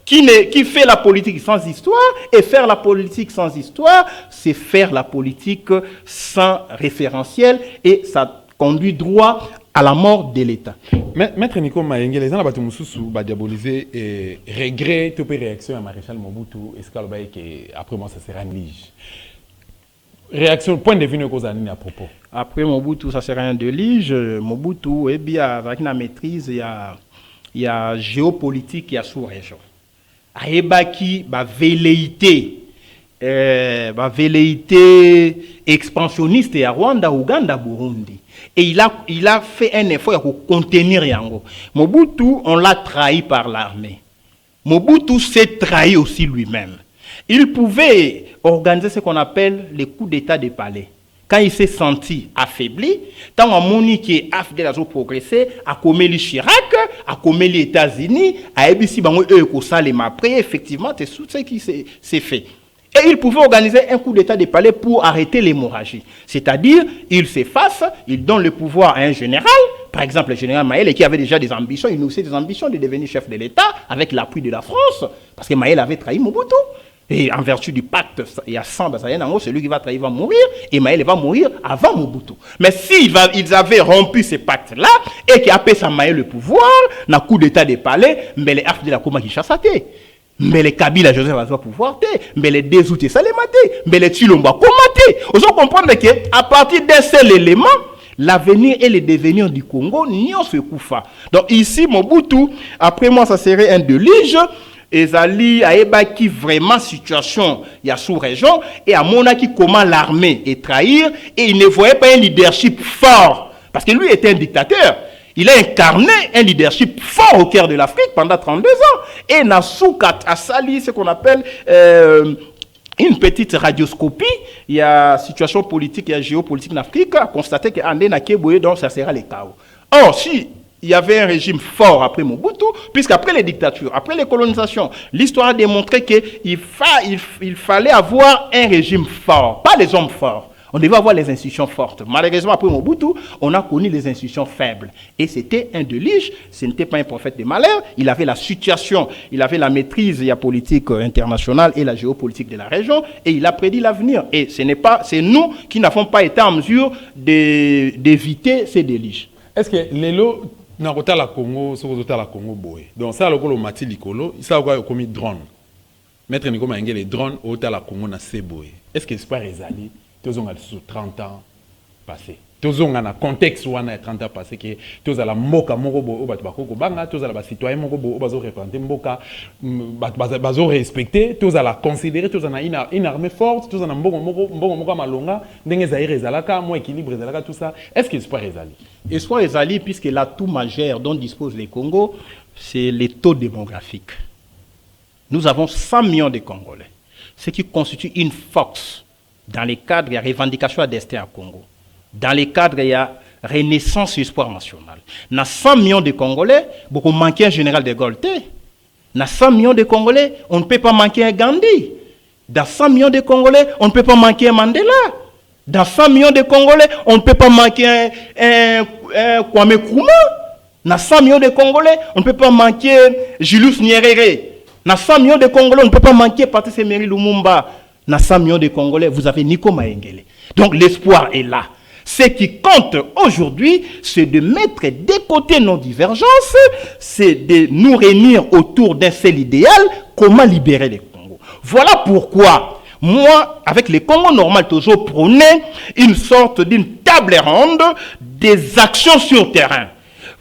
[SPEAKER 2] qui fait la politique sans histoire, et faire la politique sans histoire, c'est faire la politique sans référentiel, et ça conduit droit à la mort de l'État.
[SPEAKER 1] Maître Nico Mayenge, les gens ont diabolisé et regret toute réaction à Maréchal Mobutu, est-ce qu'après moi ça sera une lige? Réaction, point de vue de cause à propos.
[SPEAKER 2] Après Mobutu, ça sera un délige. Mobutu, eh bien, avec la maîtrise, il y a géopolitique, il y a sous-région. Aïbaki, velléité expansionniste à Rwanda, Ouganda, Burundi. Et il a fait un effort pour contenir Yango. Mobutu, on l'a trahi par l'armée. Mobutu s'est trahi aussi lui-même. Il pouvait organiser ce qu'on appelle les coups d'état des palais. Quand il s'est senti affaibli, tant à Moni qui est Afdel a progressé, à Komeli Chirac, à Komeli États-Unis, à ABC Bango Salem après, effectivement, c'est tout ce qui s'est fait. Et il pouvait organiser un coup d'état des palais pour arrêter l'hémorragie. C'est-à-dire, il s'efface, il donne le pouvoir à un général, par exemple le général Maël, qui avait déjà des ambitions, il nous sait des ambitions de devenir chef de l'État avec l'appui de la France, parce que Maël avait trahi Mobutu. Et en vertu du pacte, il y a 100 Bazayen, en gros, celui qui va trahir va mourir, et Maël va mourir avant Mobutu. Mais s'ils avaient rompu ce pacte-là, et qu'ils appellent ça Maël le pouvoir, dans le coup d'état des palais, mais les Afdel la Koma qui chassaient. Mais les Kabila Joseph va pouvoir, mais les 2 août, ça les maté, mais les Chilomba commaté. Vous comprenez qu'à partir d'un seul élément, l'avenir et le devenir du Congo n'y ont se koufa. Donc ici, Mobutu, après moi, ça serait un délige. Ezali a qui vraiment situation il y a sous-région et à Monaki comment l'armée est trahir et il ne voyait pas un leadership fort parce que lui était un dictateur. Il a incarné un leadership fort au cœur de l'Afrique pendant 32 ans et Nasoukat a sali ce qu'on appelle une petite radioscopie. Il y a situation politique, il y a géopolitique en Afrique, a constaté que Andé n'a qu'éboué, donc ça sera le chaos. Or, si il y avait un régime fort après Mobutu, puisqu'après les dictatures, après les colonisations, l'histoire a démontré qu'il fallait avoir un régime fort, pas les hommes forts. On devait avoir les institutions fortes. Malheureusement, après Mobutu, on a connu les institutions faibles. Et c'était un Delige, ce n'était pas un prophète des malheurs. Il avait la situation, il avait la maîtrise de la politique internationale et la géopolitique de la région, et il a prédit l'avenir. Et c'est nous qui n'avons pas été en mesure d'éviter ces Deliges.
[SPEAKER 1] Est-ce que Lelo, dans le Congo, sur le Congo, donc ça, le Mati Likolo, ça a commis drone. Maître Nico Maïngue, les drones au Congo, na Seboé. Est-ce que c'est pas réalisé? Tous ont 30 ans passés. Tous ont un contexte où on a 30 ans passés que tous à la moka morobo au batbako banga, tous à la citoyen morobo au bazo représenter moka bazo respecter, tous à la considérer, tous à une armée forte, tous à un bon moka malonga, dengue zaire ezalaka, moins équilibre ezalaka tout ça. Est-ce qu'il soit réalisé?
[SPEAKER 2] Espoir réalisé puisque l'atout majeur dont disposent les Congo, c'est les taux démographiques. Nous avons 100 millions de Congolais, ce qui constitue une force. Dans les cadres, il y a revendication à destin à Congo. Dans les cadres, il y a renaissance et espoir national. Dans 100 millions de Congolais, beaucoup manquer un général de Gaulle. Dans 100 millions de Congolais, on ne peut pas manquer un Gandhi. Dans 100 millions de Congolais, on ne peut pas manquer un Mandela. Dans 100 millions de Congolais, on ne peut pas manquer un Kwame Nkrumah. Dans 100 millions de Congolais, on ne peut pas manquer Julius Nyerere. Dans 100 millions de Congolais, on ne peut pas manquer Patrice Emery Lumumba. Dans 100 millions de Congolais, vous avez Nico Maïngele. Donc l'espoir est là. Ce qui compte aujourd'hui, c'est de mettre de côté nos divergences, c'est de nous réunir autour d'un seul idéal, comment libérer les Congos. Voilà pourquoi, moi, avec les Congos normal, toujours prôner une sorte d'une table ronde des actions sur terrain.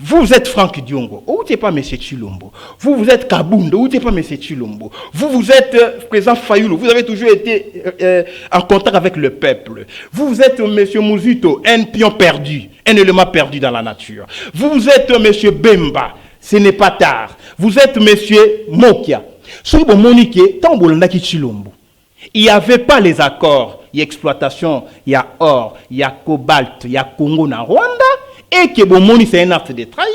[SPEAKER 2] Vous êtes Franck Diongo, ou n'êtes pas M. Chilombo. Vous êtes Kabunda, ou n'êtes pas M. Chilombo. Vous êtes président Fayoulou, vous avez toujours été en contact avec le peuple. Vous êtes M. Mouzito, un pion perdu, un élément perdu dans la nature. Vous êtes M. Bemba, ce n'est pas tard. Vous êtes M. Mokia. Sur le Monique, tant que Chilombo. Il n'y avait pas les accords. Il y a exploitation, il y a or, il y a cobalt, il y a Congo na Rwanda. Et que Bomoni c'est un acte de trahison,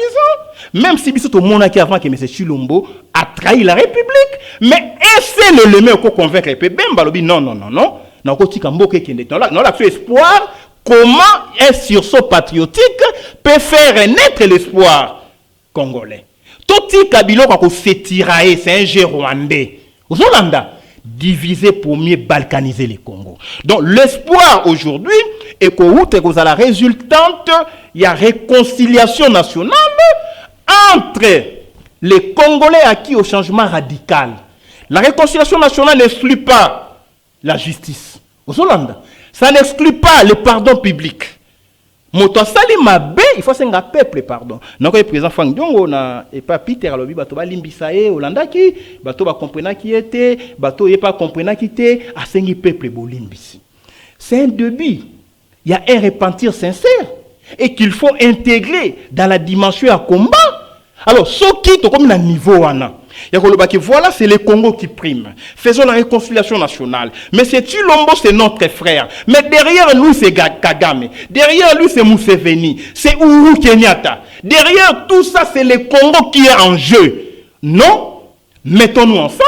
[SPEAKER 2] même si tout le monde qui avant que M. Chilombo a trahi la République, mais c'est le l'élément pour convaincre le peuple. Non, dans l'action espoir, comment un sursaut patriotique peut faire naître l'espoir congolais. Tout Kabila qui s'est tiré, c'est un jeu rwandais. Aux Hollandais, diviser pour mieux balkaniser les Congo. Donc l'espoir aujourd'hui est que la résultante, il y a réconciliation nationale entre les Congolais acquis au changement radical. La réconciliation nationale n'exclut pas la justice. Aux Hollandais, ça n'exclut pas le pardon public. Moto sali mabe, il faut que le peuple pardon. Donc le président Franck Diongo na et pas Peter alobi bato ba limbisa e Hollanda ki bato ba comprendre qui était, bato e pas comprendre qui était, asengi peuple bo limbisi. C'est un début. Il y a un repentir sincère et qu'il faut intégrer dans la dimension à combat. Alors ce qui est comme un niveau wana. Voilà, c'est le Congo qui prime. Faisons la réconciliation nationale. Mais c'est Chilombo, c'est notre frère. Mais derrière nous, c'est Kagame. Derrière lui, c'est Museveni. C'est Uhuru Kenyatta. Derrière tout ça, c'est le Congo qui est en jeu. Non, mettons-nous ensemble,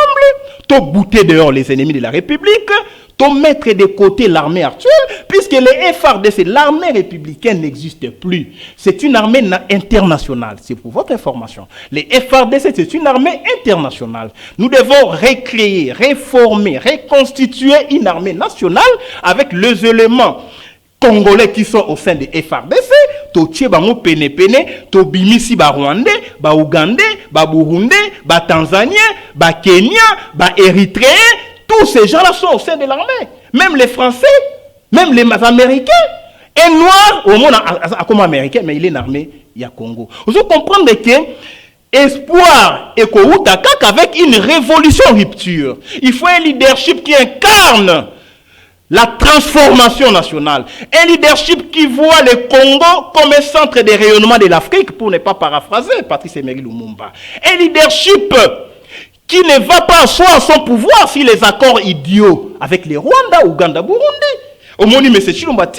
[SPEAKER 2] tout bouter dehors les ennemis de la République, tout mettre de côté l'armée actuelle, puisque les FARDC, l'armée républicaine n'existe plus. C'est une armée internationale. C'est pour votre information. Les FARDC, c'est une armée internationale. Nous devons recréer, réformer, reconstituer une armée nationale avec les éléments congolais qui sont au sein des FARDC. Totie bango pene pene, to bimisi ba Rwandais, ba Ougandais, ba Burundais, ba Tanzaniens, ba Kenyans, ba Érythréens. Tous ces gens-là sont au sein de l'armée. Même les Français, même les Américains. Un noir, au monde comme américain, mais il est une armée, il y a Congo. Vous comprenez que espoir et qu'avec une révolution rupture, il faut un leadership qui incarne la transformation nationale. Un leadership qui voit le Congo comme un centre de rayonnement de l'Afrique, pour ne pas paraphraser Patrice Emery Lumumba. Un leadership qui ne va pas asseoir son pouvoir si les accords idiots avec les Rwanda, Ouganda, Burundi. Au moment où M. Chilombo a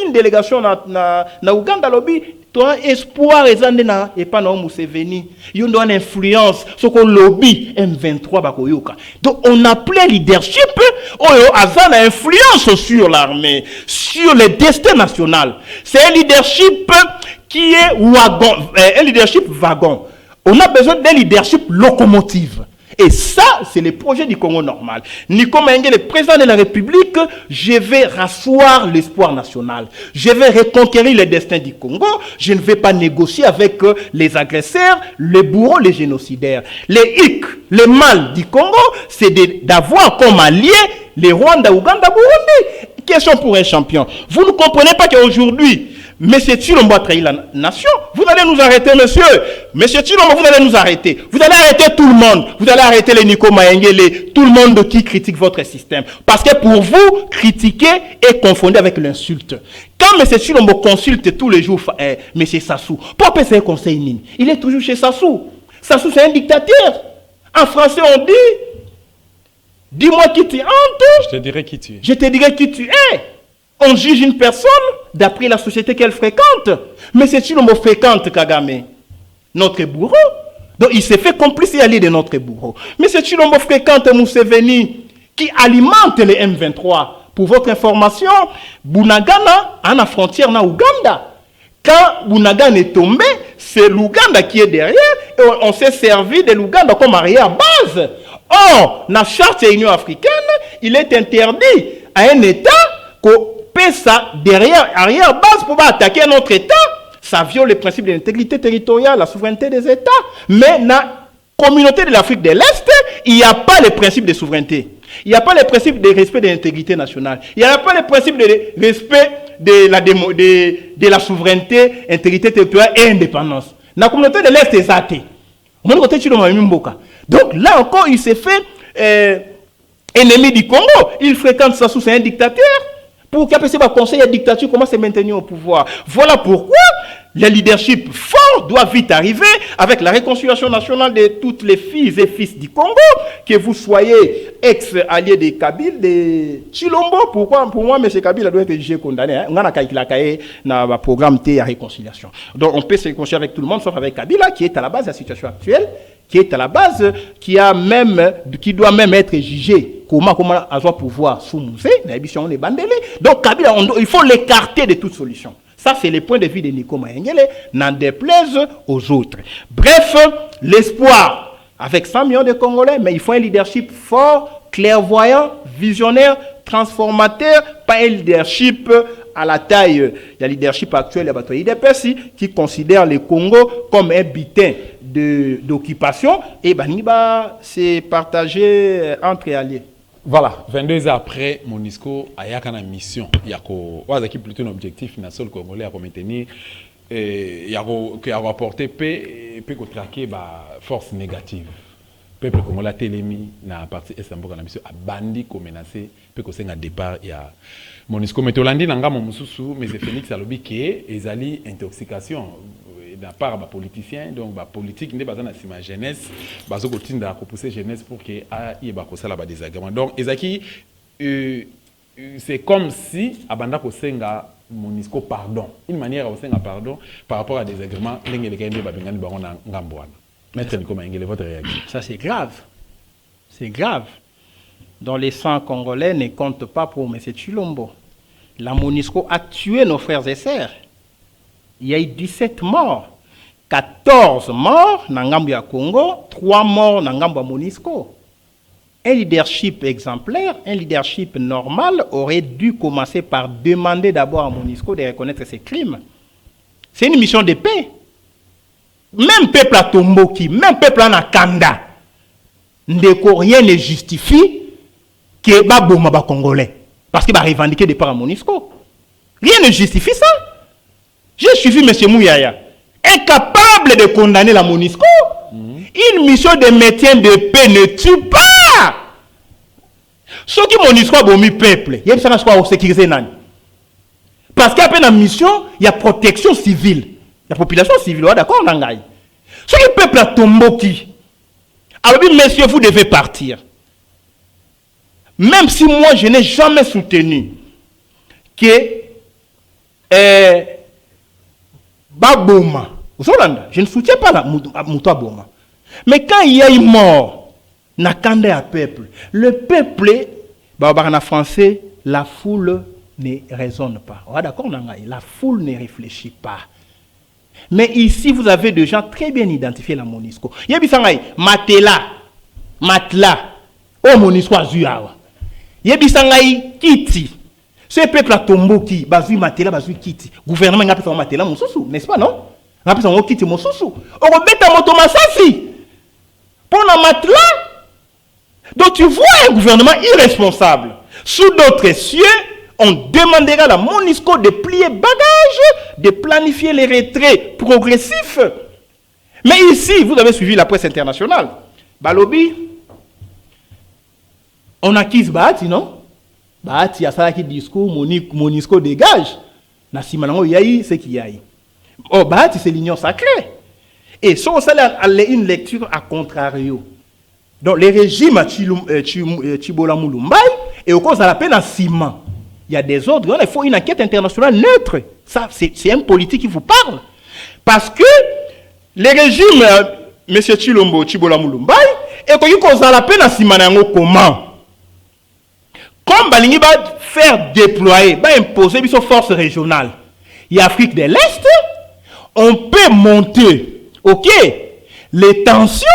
[SPEAKER 2] une délégation na Ouganda, lobby, Toi, espoir, et pas non, Museveni. Il y a une influence, ce qu'on lobby M23 Bakoyoka. Donc, on a plein leadership, a une influence sur l'armée, sur le destin national. C'est un leadership qui est wagon, un leadership wagon. On a besoin d'un leadership locomotive. Et ça, c'est le projet du Congo normal. Nico Maïngue, le président de la République, je vais rasseoir l'espoir national. Je vais reconquérir le destin du Congo. Je ne vais pas négocier avec les agresseurs, les bourreaux, les génocidaires. Les hic, les mal du Congo, c'est d'avoir comme alliés les Rwanda, Ouganda, Burundi. Question pour un champion. Vous ne comprenez pas qu'aujourd'hui, Monsieur Tshilombo a trahi la nation. Vous allez nous arrêter, monsieur. Monsieur Tshilombo, vous allez nous arrêter. Vous allez arrêter tout le monde. Vous allez arrêter les Nico Maïngue, tout le monde qui critique votre système. Parce que pour vous, critiquer est confondu avec l'insulte. Quand monsieur Tshilombo consulte tous les jours monsieur Sassou, pourquoi c'est un conseil? Il est toujours chez Sassou. Sassou, c'est un dictateur. En français, on dit, dis-moi qui tu es.
[SPEAKER 1] Je te dirai qui tu es.
[SPEAKER 2] Je te dirai qui tu es. On juge une personne d'après la société qu'elle fréquente. Mais c'est Tshilombo fréquente Kagame, notre bourreau. Donc il s'est fait complice et allié de notre bourreau. Mais c'est Tshilombo fréquente Museveni qui alimente les M23. Pour votre information, Bunagana a la frontière na Ouganda. Quand Bunagana est tombé, c'est l'Ouganda qui est derrière. Et on s'est servi de l'Ouganda comme arrière-base. Or, dans la charte de l'Union africaine, il est interdit à un État qu'on ça derrière, arrière-base pour attaquer un autre État. Ça viole le principe de l'intégrité territoriale, la souveraineté des États. Mais dans la communauté de l'Afrique de l'Est, il n'y a pas le principe de souveraineté. Il n'y a pas le principe de respect de l'intégrité nationale. Il n'y a pas le principe de respect de la souveraineté, intégrité territoriale et indépendance. Dans la communauté de l'Est, c'est ça. Donc là encore, il s'est fait ennemi du Congo. Il fréquente Sassou, c'est un dictateur. Pour qu'après va conseiller la dictature, comment se maintenir au pouvoir. Voilà pourquoi le leadership fort doit vite arriver avec la réconciliation nationale de toutes les filles et fils du Congo, que vous soyez ex-allié de Kabila, de Tshilombo. Pourquoi? Pour moi, M. Kabila doit être jugé condamné. On a un programme de réconciliation. Donc on peut se réconcilier avec tout le monde, sauf avec Kabila, qui est à la base de la situation actuelle, qui est à la base, qui doit même être jugé. Comment avoir pouvoir sous Moussé, l'ambition est bandélé. Donc Kabila, il faut l'écarter de toute solution. Ça, c'est le point de vue de Nico Maïngue, n'en déplaise aux autres. Bref, l'espoir, avec 100 millions de Congolais, mais il faut un leadership fort, clairvoyant, visionnaire, transformateur, pas un leadership à la taille. Il y a le leadership actuel, il y a des qui considèrent le Congo comme un butin d'occupation, et Baniba, c'est partagé entre alliés.
[SPEAKER 1] Voilà, 22 ans après, MONUSCO a une mission. Il y a plutôt un objectif dans le sol congolais à maintenir, il y a apporter paix et traquer la force négative. Le peuple congolais a télémi dans la partie est la mission a bandi comme menacé, peut que c'est un départ il y a MONUSCO. Mais Tolandi nanga momususu, mais c'est Phoenix a lobby qui est ezali intoxication. De la part des politiciens, donc la politique n'est pas dans la jeunesse, parce qu'on continue à pousser jeunesse pour qu'il y ait des agréments. Donc, c'est comme si Abanda Kosenga MONUSCO pardon, une manière à Kosenga pardon par rapport à des agréments. Maître Nico Maïngue, votre réaction?
[SPEAKER 2] Ça c'est grave, c'est grave. Dans les 100 Congolais ne comptent pas pour M. Tshilombo. La MONUSCO a tué nos frères et sœurs. Il y a eu 17 morts, 14 morts dans le Congo, 3 morts dans le MONUSCO. Un leadership exemplaire, un leadership normal aurait dû commencer par demander d'abord à MONUSCO de reconnaître ses crimes. C'est une mission de paix. Même peuple à Tomboki, même peuple à Nakanda, rien ne justifie que les Congolais. Parce qu'il va revendiquer des parts à MONUSCO. Rien ne justifie ça. J'ai suivi M. Mouyaya, incapable de condamner la MONUSCO. Une mission de maintien de paix ne tue pas. Ce qui MONUSCO a bon peuple, il y a une chose sécuriser. Parce qu'il y a une mission, il y a protection civile. La population civile, d'accord, Nangaï. Ce qui est peuple à Tomboki, alors, messieurs, vous devez partir. Même si moi, je n'ai jamais soutenu que Baboma. Je ne soutiens pas la Moutoua Boma. Mais quand il y a une mort, Nakande à peuple, le peuple, en français, la foule ne raisonne pas. Oh, d'accord, la foule ne réfléchit pas. Mais ici, vous avez des gens très bien identifiés, la Monisco. Il y a Matela, oh Monisco Azuawa. Il y a Kiti. Ce peuple a tombé qui, Bazui Matela, Bazui Kiti. Gouvernement n'a pas fait Matela, mon sousou, n'est-ce pas, non? N'a pas fait Kiti, mon sousou. On va mettre un motomassassi. Pour la Matela. Donc tu vois un gouvernement irresponsable. Sous d'autres cieux, on demandera à la Monisco de plier bagages, de planifier les retraits progressifs. Mais ici, vous avez suivi la presse internationale. Balobi, on acquise Bahati, non? Bahati a ça qui discours, Monisco dégage. Na simanango yayi, c'est qui yayi. Oh, Bahati, c'est l'union sacrée. Et ça, ça a une lecture à contrario. Donc, les régimes à Chibola Moulumbaï, et au cause de la peine en ciment, il y a des ordres. Il faut une enquête internationale neutre. Ça, c'est un politique qui vous parle. Parce que les régimes, M. Chilombo, Chibola Moulumbaï, et quand il cause de la peine en ciment, comment? Comme Balingi va faire déployer, va imposer des forces régionales. Il y a Afrique de l'Est, on peut monter, ok, les tensions,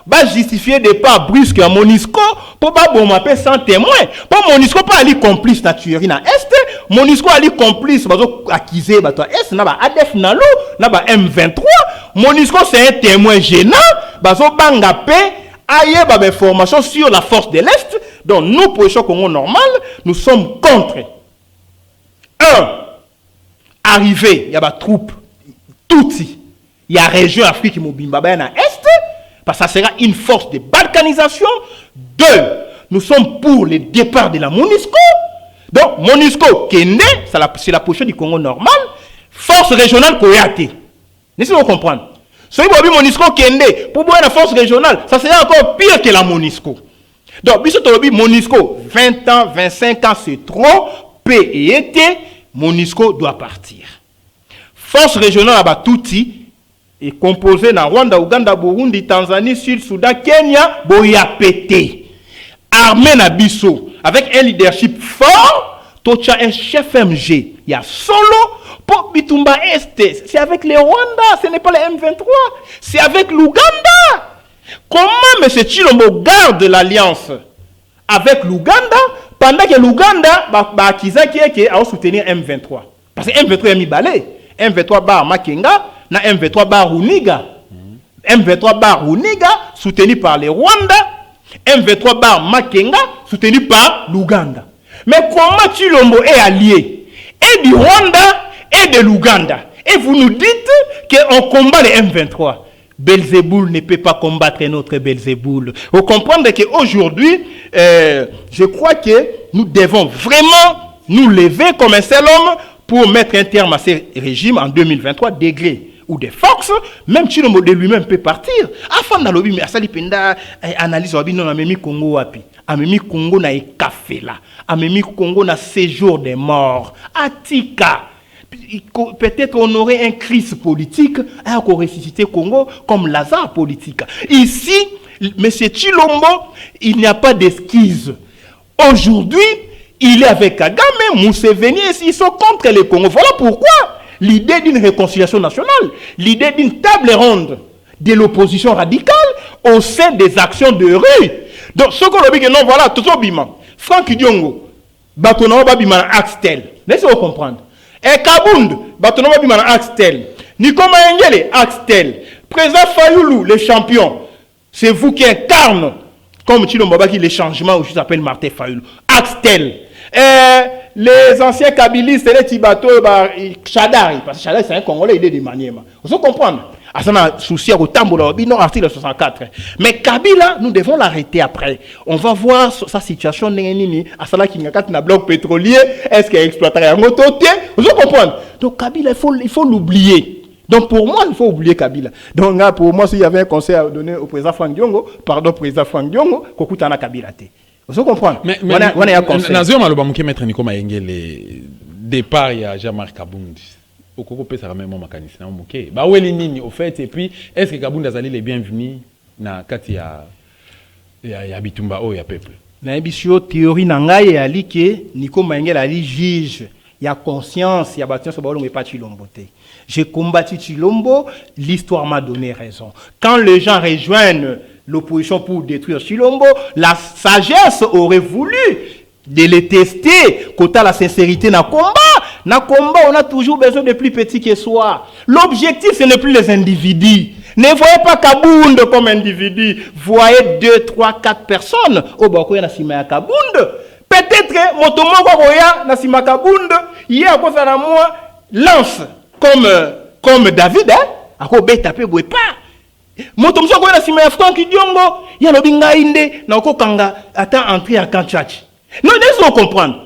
[SPEAKER 2] va justifier des pas brusques à Monisco pour pas bon m'appeler sans témoin. Pour Monisco pas aller complice na tuerie na est, Monisco aller complice bazo accusé ba toi est na ba ADF na lo na ba M23. Monisco c'est un témoin gênant, bazo banga pe aye ba information sur la force de l'Est. Donc nous position Congo normal, nous sommes contre. Arrivé, il y a ba troupes touti. Il y a région Afrique Mobimba ba na est. Parce que ça sera une force de balkanisation. 2, nous sommes pour le départ de la Monisco. Donc, Monisco, Kende, c'est la position du Congo normal. Force régionale, Koyate. Laissez-moi comprendre. Si vous avez Monisco, Kende, pour voir la force régionale, ça sera encore pire que la Monisco. Donc, si vous avez Monisco, 20 ans, 25 ans, c'est trop. P et été, Monisco doit partir. Force régionale, Abatouti, est composé dans Rwanda, Ouganda, Burundi, Tanzanie, Sud, Soudan, Kenya, Boyapete. Armée Nabiso, avec un leadership fort, Tocha un chef MG. Il y a solo, pour Bitumba Est. C'est avec les Rwanda, ce n'est pas les M23. C'est avec l'Ouganda. Comment M. Chilombo garde l'alliance avec l'Ouganda pendant que l'Ouganda va soutenir M23? Parce que M23 est mis balai. M23 bar Makenga. Na M23 bar Runiga. M23 bar Runiga, soutenu par les Rwanda. M23 bar Makenga, soutenu par l'Ouganda. Mais comment Chilombo est allié et du Rwanda et de l'Ouganda? Et vous nous dites qu'on combat les M23. Belzéboul ne peut pas combattre notre Belzéboul. Vous comprenez qu'aujourd'hui, je crois que nous devons vraiment nous lever comme un seul homme pour mettre un terme à ces régimes en 2023 degrés. Ou des forces, même Chilombo de lui-même peut partir. Afin de l'objet, mais à Salipenda, analyse, non, a mis Congo wapi. A mis Congo na café là. A mis Congo na séjour des morts. Atika. Peut-être on aurait un crise politique à ressusciter Congo comme Lazare politique. Ici, M. Chilombo, il n'y a pas d'esquisse. Aujourd'hui, il est avec Kagame, Museveni, ils sont contre les Congo. Voilà pourquoi. L'idée d'une réconciliation nationale, l'idée d'une table ronde de l'opposition radicale au sein des actions de rue. Donc, ce qu'on a dit que non, voilà, tout ça, bima. Franck Diongo, Batonawa Babima Axtel. Laissez-vous comprendre. Et Kabound, Batonawa Babima Axtel. Nikoma Engele, Axtel. Président Fayoulou, le champion. C'est vous qui incarne, comme Chilombo Baki, les changements où je s'appelle Martin Fayoulou. Axtel. Les anciens kabylistes, les Tibato, Chadari, parce que Chadari c'est un Congolais, il est de Maniema. Vous comprenez? À ça, on a souci au Tamboula, non, article 64. Mais Kabila, nous devons l'arrêter après. On va voir sa situation. À ça, qui a un bloc pétrolier, est-ce qu'il exploiterait un autre? Vous comprenez? Donc Kabila, il faut l'oublier. Donc pour moi, il faut oublier Kabila. Donc là, pour moi, s'il y avait un conseil à donner au président Franck Diongo, pardon, président Franck Diongo, Kokutana Kabila. Vous comprenez?
[SPEAKER 1] Mais on a un conseil. Nazio Maloba Mouké Maître Nico Maenge, le départ, il y a Jean-Marc Kabound. au Coco peut ça même mon mécanicien ok bah ouais nini au fait et puis est-ce que Kabunda Zali les bienvenus na kati ya bitumba o ya peuple
[SPEAKER 2] na bisio théorie na ngai ali ke Nico Mayengele ali juge ya conscience ya bâtiment ba olongo pas Chilombo te. J'ai combattu Chilombo, l'histoire m'a donné raison. Quand les gens rejoignent l'opposition pour détruire Chilombo, la sagesse aurait voulu de les tester quant à la sincérité dans le combat. Dans le combat, on a toujours besoin de plus petits que soi. L'objectif, ce n'est plus les individus. Ne voyez pas Kabund comme individu. Voyez 2, 3, 4 personnes. Au Bakoya Nasima Kabund. Peut-être, Motomo Goya Nasima Kabund, il y a quoi ça moi lance comme David, hein? À quoi tapé boue pas. Motomo Goya Nasima Franck Diongo, il y a le bingainde, na ko kanga attend entrer à Kanchach. Nous devons comprendre.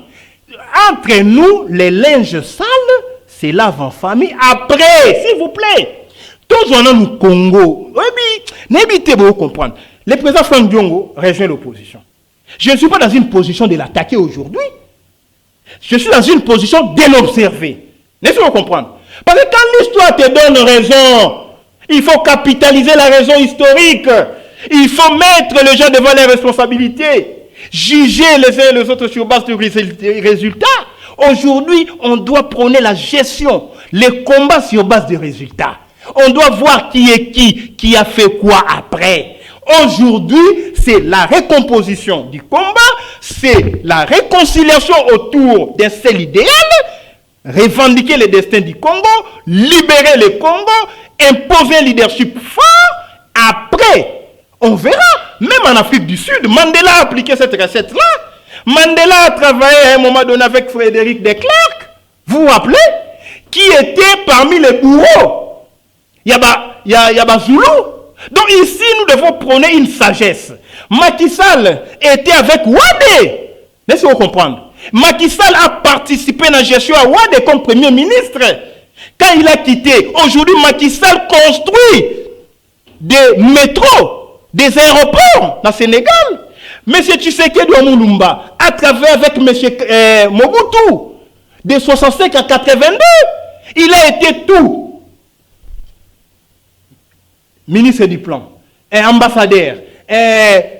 [SPEAKER 2] Entre nous, les linges sales, c'est lave en famille. Après, s'il vous plaît, tous on a nous Congo. N'évitez pas de comprendre. Le président Franck Diongo rejoint l'opposition. Je ne suis pas dans une position de l'attaquer aujourd'hui. Je suis dans une position de l'observer. N'est-ce pas comprendre? Parce que quand l'histoire te donne raison, il faut capitaliser la raison historique. Il faut mettre les gens devant les responsabilités. Juger les uns et les autres sur base de résultats. Aujourd'hui, on doit prôner la gestion, les combats sur base de résultats. On doit voir qui est qui a fait quoi après. Aujourd'hui, c'est la recomposition du combat, c'est la réconciliation autour d'un seul idéal, revendiquer le destin du Congo, libérer le Congo, imposer un leadership fort. Après, on verra. Même en Afrique du Sud, Mandela a appliqué cette recette-là. Mandela a travaillé à un moment donné avec Frédéric de Klerk. Vous vous rappelez? Qui était parmi les bourreaux. Il y a Zulu. Donc ici, nous devons prôner une sagesse. Macky Sall était avec Wade. Laissez-vous comprendre. Macky Sall a participé à la gestion à Wade comme Premier ministre. Quand il a quitté, aujourd'hui, Macky Sall construit des métros, des aéroports dans le Sénégal. M. Tshisekedi Omulumba, à travers avec M. Mobutu, de 65 à 82, il a été tout. Ministre du plan, ambassadeur,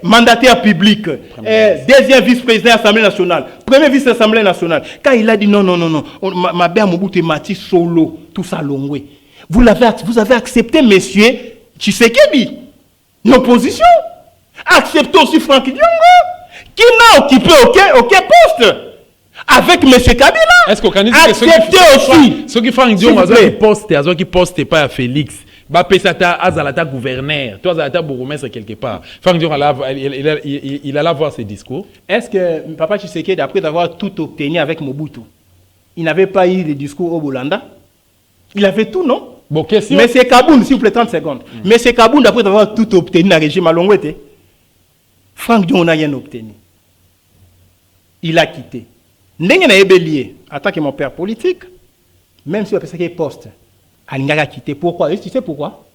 [SPEAKER 2] mandataire public, deuxième vice-président de l'Assemblée nationale, premier vice de l'Assemblée nationale. Quand il a dit non, ma belle Mobutu Mati solo, tout ça longwe. Vous avez accepté, monsieur Tshisekedi. L'opposition. Acceptez aussi Franck Diongo, qui n'a occupé aucun poste avec M. Kabila.
[SPEAKER 1] Est-ce qu'on dit
[SPEAKER 2] que
[SPEAKER 1] ceux qui Franck Diongo qui poste pas à Félix, bah Pesata Azalata gouverneur, toi Azalata bourgmestre quelque part. Franck Diongo il allait voir ses discours.
[SPEAKER 2] Est-ce que Papa Tshisekedi, après avoir tout obtenu avec Mobutu, il n'avait pas eu le discours au Bolanda? Il avait tout, non?
[SPEAKER 1] Bon, question.
[SPEAKER 2] Mais c'est Kaboun, s'il vous plaît, 30 secondes. Mais c'est Kaboun, après avoir tout obtenu dans le régime à Longwete. Franck Diongo n'a rien obtenu. Il a quitté. N'est-ce pas lié, en tant que mon père politique, même si on a fait poste, il a quitté. Pourquoi? Tu sais pourquoi?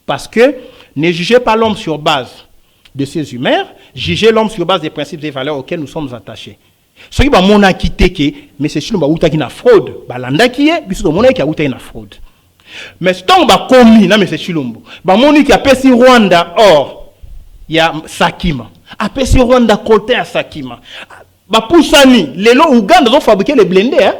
[SPEAKER 2] Parce que ne jugez pas l'homme sur base de ses humeurs, jugez l'homme sur base des principes et valeurs auxquels nous sommes attachés. Ce qui va quitté que, mais c'est sûr que il y a fraude. Balanda qui est, puis c'est une fraude. Mais si on va commis, non mais c'est Chilombo. Bah mon qui a pesi Rwanda or, il y a Sakima. A pesi Rwanda côté à Sakima. Bah pour Sani, les lots Ouganda ont fabriqué les blindés hein.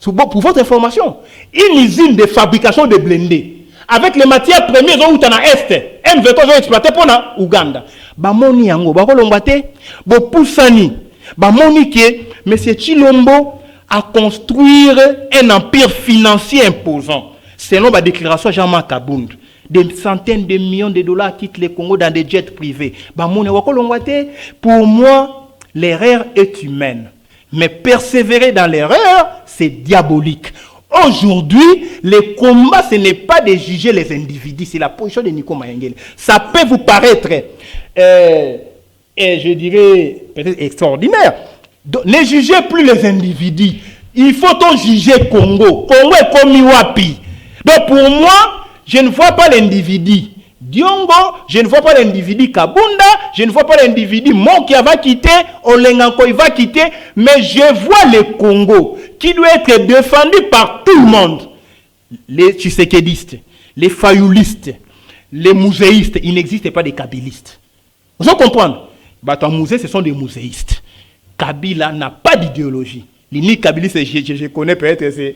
[SPEAKER 2] Pour votre information, une usine de fabrication de blindés avec les matières premières ont eu à est. M23 ont exploité pour na Ouganda. Bah mon yango, bah kolongate, bah pour Sani, bah mon qui monsieur Chilombo a construire un empire financier imposant. Selon la déclaration Jean-Marc Kabound, des centaines de millions de dollars quittent le Congo dans des jets privés. Pour moi, l'erreur est humaine. Mais persévérer dans l'erreur, c'est diabolique. Aujourd'hui, le combat, ce n'est pas de juger les individus, c'est la position de Nico Mayengele. Ça peut vous paraître, je dirais, peut-être extraordinaire. Donc, ne jugez plus les individus. Il faut juger Congo. Congo est comme Iwapi. Donc pour moi, je ne vois pas l'individu Diongo, je ne vois pas l'individu Kabunda, je ne vois pas l'individu Mon qui va quitter, Olenganko il va quitter, mais je vois le Congo qui doit être défendu par tout le monde. les tshisekédistes, les fayoulistes, les muséistes, il n'existe pas de kabylistes. Vous comprenez? Musée, ce sont des muséistes. Kabila n'a pas d'idéologie. L'unique kabbyliste, je connais peut-être, c'est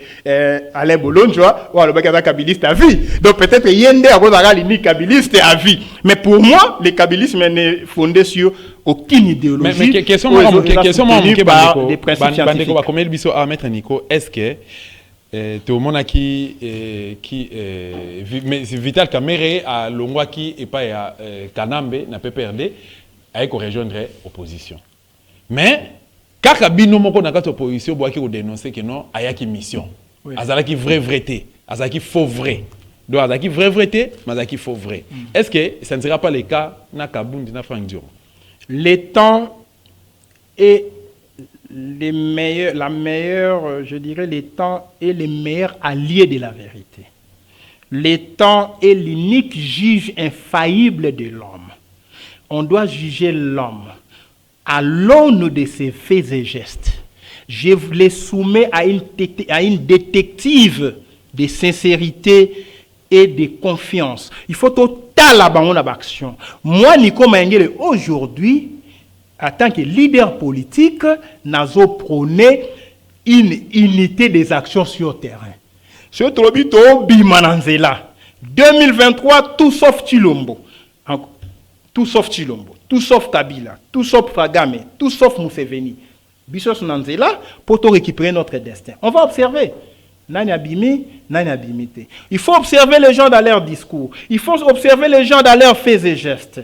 [SPEAKER 2] Alain Bolon, tu vois, ou le bac kabbyliste à vie. Donc peut-être Yende a cause de l'unique kabbyliste à vie. Mais pour moi, le kabbyliste n'est fondé sur aucune idéologie.
[SPEAKER 1] Mais question
[SPEAKER 2] par des principes scientifiques.
[SPEAKER 1] Comment il à mettre Nico, est-ce que tout le monde qui Vital Kamere à Longwa qui et pas à Kanambe n'a pas perdu avec rejoindre l'opposition. Mais kaka bino moko na kati opposition boaki ko dénoncer que non ayaki mission. Azalaki vrai, azalaki faux vrai. Donc azalaki vrai, mais azalaki faux vrai. Est-ce que ça ne sera pas le cas na Kabundi na Frank Dion?
[SPEAKER 2] Le temps est je dirais le temps est le meilleur allié de la vérité. Le temps est l'unique juge infaillible de l'homme. On doit juger l'homme à l'aune de ses faits et gestes. Je les soumets à une détective de sincérité et de confiance. Il faut total abandon d'action. Moi, Nico Maengele, aujourd'hui, en tant que leader politique, nous prôné une unité des actions sur le terrain. Ce Trobito Bimananzela, 2023, tout sauf Chilombo. Tout sauf Chilombo, tout sauf Kabila, tout sauf Kagame, tout sauf Museveni. Bissos Nanzela, pour récupérer notre destin. On va observer. Nani abimi, nani abimité. Il faut observer les gens dans leur discours. Il faut observer les gens dans leurs faits et gestes.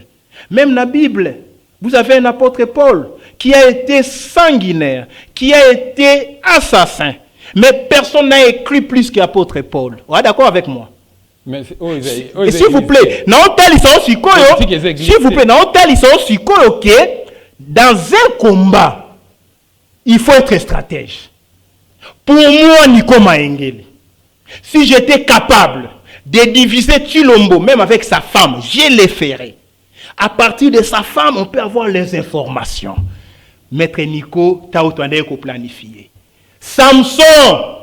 [SPEAKER 2] Même dans la Bible, vous avez un apôtre Paul qui a été sanguinaire, qui a été assassin. Mais personne n'a écrit plus qu'apôtre Paul. Vous êtes d'accord avec moi?
[SPEAKER 1] Mais
[SPEAKER 2] s'il vous plaît, s'il vous plaît, dans un combat, il faut être stratège. Pour moi, Nico Maengele, si j'étais capable de diviser Chilombo, même avec sa femme, je le ferais. À partir de sa femme, on peut avoir les informations. Maître Nico, t'as autant qu'on planifié. Samson,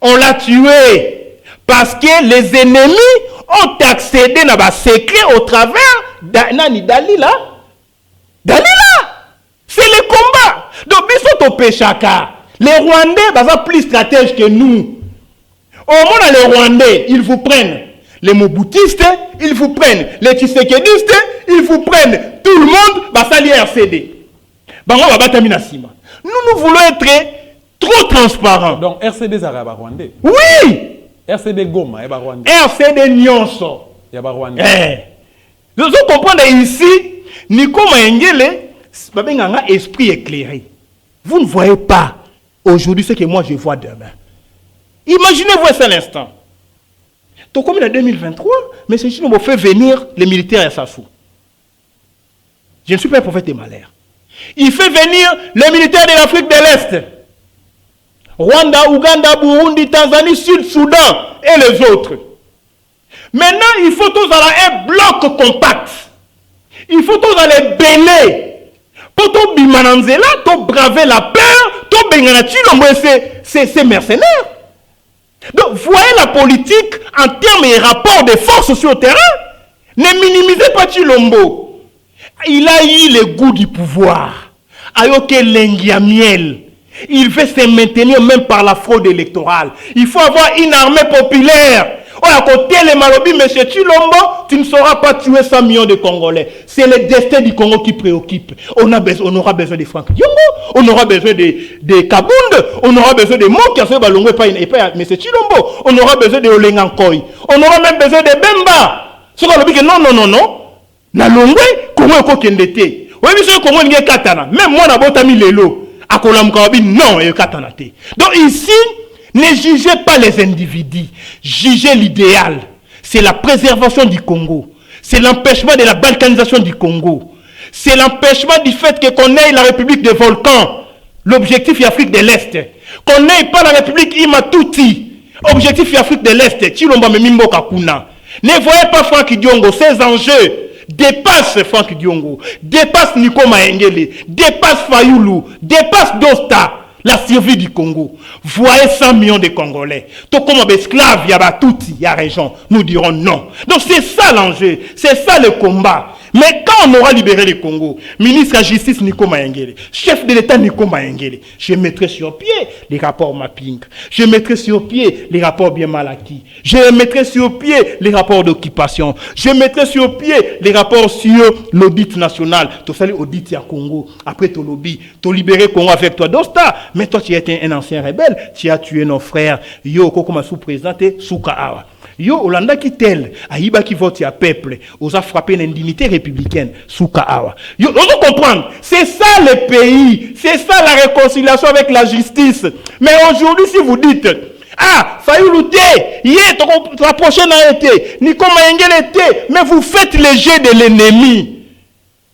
[SPEAKER 2] on l'a tué. Parce que les ennemis ont accédé à nos secrets au travers Dalila. Dalila, c'est le combat. Donc, ils sont au Péchaka. Les Rwandais sont plus stratèges que nous. Au moins, les Rwandais, ils vous prennent. Les Mobutistes, ils vous prennent. Les Tshisekédistes, ils vous prennent. Tout le monde va s'allier RCD. Nous voulons être trop transparents.
[SPEAKER 1] Donc, RCD, c'est Rwandais.
[SPEAKER 2] Oui!
[SPEAKER 1] RCD Goma, Rwandais.
[SPEAKER 2] RCD Nyonso.
[SPEAKER 1] Rwandais.
[SPEAKER 2] Vous comprenez ici, Nico Maengele, c'est un esprit éclairé. Vous ne voyez pas aujourd'hui ce que moi je vois demain. Imaginez-vous un seul instant. Donc, comme en 2023, M. Chilombo fait venir les militaires à Sassou. Je ne suis pas un prophète de malheur. Il fait venir les militaires de l'Afrique de l'Est. Rwanda, Ouganda, Burundi, Tanzanie, Sud, Soudan et les autres. Maintenant, il faut tous avoir un bloc compact. Il faut tous aller bêler. Pour tout bimananzela, tout braver la peur, tout bengana Chilombo, c'est mercenaires. Donc, voyez la politique en termes et rapports de force sur le terrain. Ne minimisez pas Chilombo. Il a eu le goût du pouvoir. Ayoke lengia miel. Il veut se maintenir même par la fraude électorale. Il faut avoir une armée populaire. À côté les Malobi, M. Chilombo, tu ne sauras pas tuer 100 millions de Congolais. C'est le destin du Congo qui préoccupe. On aura besoin de Franck Diongo, on aura besoin de Kabund, on aura besoin de Mokia, et pas M. Chilombo, on aura besoin de Olengankoy, on aura même besoin de Bemba. Ce qu'on a dit que non. Na Longwe, comment est-ce qu'on était? Oui, monsieur, comment est-ce Katana? Même moi, je n'ai pas Lelo. Non, donc ici, ne jugez pas les individus, jugez l'idéal. C'est la préservation du Congo. C'est l'empêchement de la balkanisation du Congo. C'est l'empêchement du fait qu'on ait la République des volcans. L'objectif est Afrique de l'Est. Qu'on n'ait pas la République Imatuti. Objectif est Afrique de l'Est. Chilomba Memimbo Kakuna. Ne voyez pas Franck Diongo, ces enjeux dépasse Franck Diongo, dépasse Nico Maengele, dépasse Fayoulou, dépasse Dosta. la survie du Congo. Voyez 100 millions de Congolais. Tout comme esclaves, il y a tout, il y a région. Nous dirons non. Donc c'est ça l'enjeu, c'est ça le combat. Mais quand on aura libéré le Congo, ministre de la Justice Nico Mayengele, chef de l'État Nico Mayengele, je mettrai sur pied les rapports mapping, je mettrai sur pied les rapports bien mal acquis, je mettrai sur pied les rapports d'occupation, je mettrai sur pied les rapports sur l'audit national. Tu sais l'audit à Congo, après ton lobby, tu libéré Congo avec toi d'Osta, mais toi tu étais un ancien rebelle, tu as tué nos frères, yo comme sous-président, Souka Awa. Yo, Olanda qui tel, Aïba qui vote à peuple, osa frapper l'indignité républicaine, Souka Awa. Yo, on doit comprendre, c'est ça le pays, c'est ça la réconciliation avec la justice. Mais aujourd'hui, si vous dites, ah, Fayoulouté, la prochaine a été, Nico Mayengele était, mais vous faites le jeu de l'ennemi.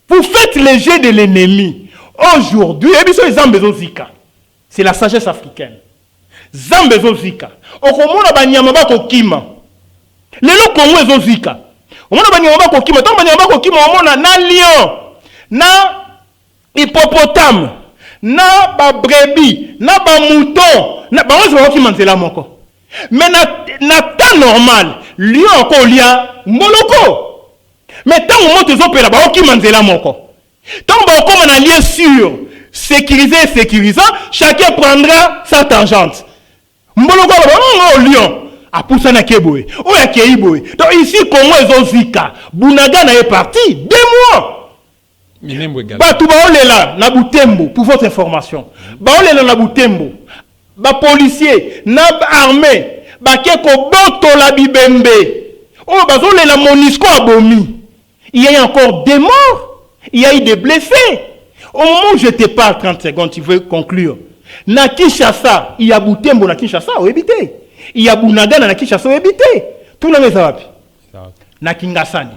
[SPEAKER 2] Vous faites le jeu de l'ennemi. Aujourd'hui, c'est la sagesse africaine. Zambezo Zika. Okomona banyama kokima. Lelo Congo ezozika. Omona banyama kokima, tant banyama kokima omona na lion, na hippopotame, na ba brebis, na ba mouton, na ba ozo kokima nzela moko. Mais na temps normal, lion ko lia moloko. Mais tant moto ezopela ba kokima nzela moko. Tant ba okoma na lieu sûr, sécurisé et sécurisant, chacun prendra sa tangente. Moloko ba lion. Apoussa na keboé. Oya keiboé. Donc ici Congo ezozika. Bunagana est parti 2 mois. Ba tu ba olela na Butembo pour votre information. Ba olela na Butembo. Ba policier na armée ba keko boto la bibembe. Oh ba olela Monisco abomi. Il y a encore des morts. Il y a eu des blessés. Au moment où je te parle 30 secondes, tu veux conclure. Na Kinshasa, il y a Butembo na Kinshasa, ou éviter. Il y a Bunagana na Kinshasa habité. Tout le monde wapi? Na Kingasani.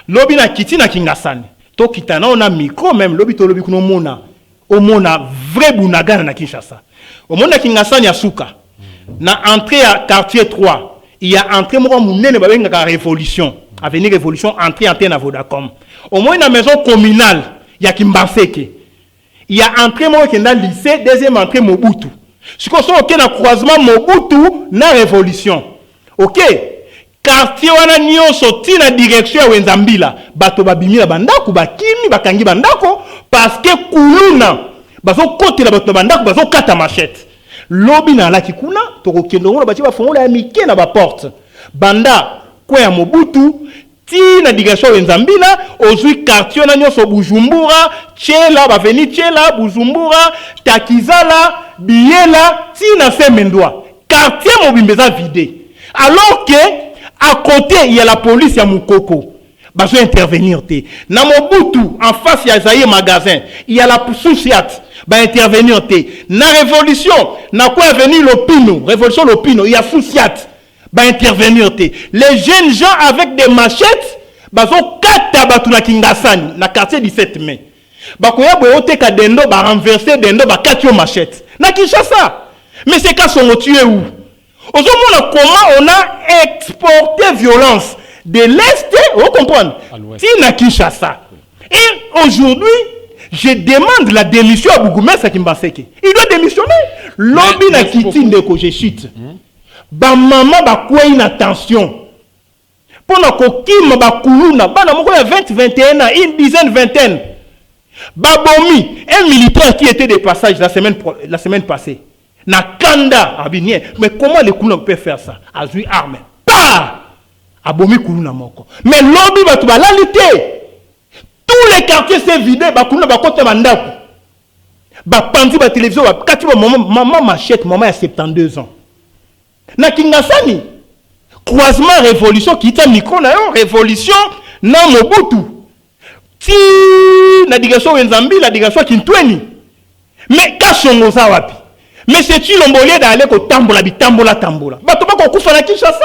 [SPEAKER 2] Lobi na kiti na Kingasani. To kitana on a micro même lobi to lobi kuno mona. O mona vrai Bunagana na Kinshasa. Au mona Kingasani ya suka. Na entrée à quartier 3. Il y a entrée mo munene ba benga révolution. Avenir révolution entrée na Vodacom. Au moins na maison communale ya Kimbaseke. Il y a entrée mo qui dans lycée, deuxième entrée Mobutu. Si on a un croisement Mobutu na révolution. OK. Quartier wana nyonso ti na direction ya Wenzambila. Bato babimila bandako bakimi bakangi bandako parce que kuluna bazo côté la bato bandako bazo kata machette. Lobi na la kikuna to kokendo ngona bati ba fongola ya mike na ba porte. Banda kwa ya Mobutu ti na direction Wenzambila ozui quartier na nyonso Bujumbura, Tchela, baveni Tchela, Bujumbura, Takizala, Biela, si na Semendwa. Quartier Mobimbeza vidé. Alors que à côté il y a la police ya Mukoko. Bazo intervenir te. Na Mobutu en face il y a Zaïe magasin, il y a la Souciat, ba intervenir te. Na révolution, na quoi venir l'Opino, révolution l'Opino, il y a Souciat. Ba intervenir te. Les jeunes gens avec des machettes bazo kata batu na Kingasani na quartier 17 mai. Bakoya boyote ka dendo ba renverser dendo ba katio machette. Na Kinshasa. Mais c'est quand sont tués où? Aujourd'hui comment on a exporté violence de l'est, vous comprenez? Si na Kinshasa. Et aujourd'hui je demande la démission à Bougoumès Kimbaseke. Il doit démissionner. Lobby na kiti ndeko je chute. Ba maman ba kwa une attention. Pendant kokima ba kuluna bana moko ya 20 21 ans, une dizaine vingtaine. Babomi, un militaire qui était de passage la semaine passée. Na Kanda abinien. Mais comment les kuluna peuvent faire ça? Azui arme. Pas abomi kuluna moko. Mais lobby ba tu ba lalité. Tous les quartiers s'est vidé ba kuluna ba kote bandako. Ba pandi ba télévision ba kati ba maman machette maman a 72 ans. Na Kingasani croisement révolution qui était micro na yo révolution na Mobutu ti na digation Wenzambi la digation Kintweni mais kashongo za wapi mais c'est tu l'embolier d'aller ko tambola tambola bato ba ko kufa na Kinshasa.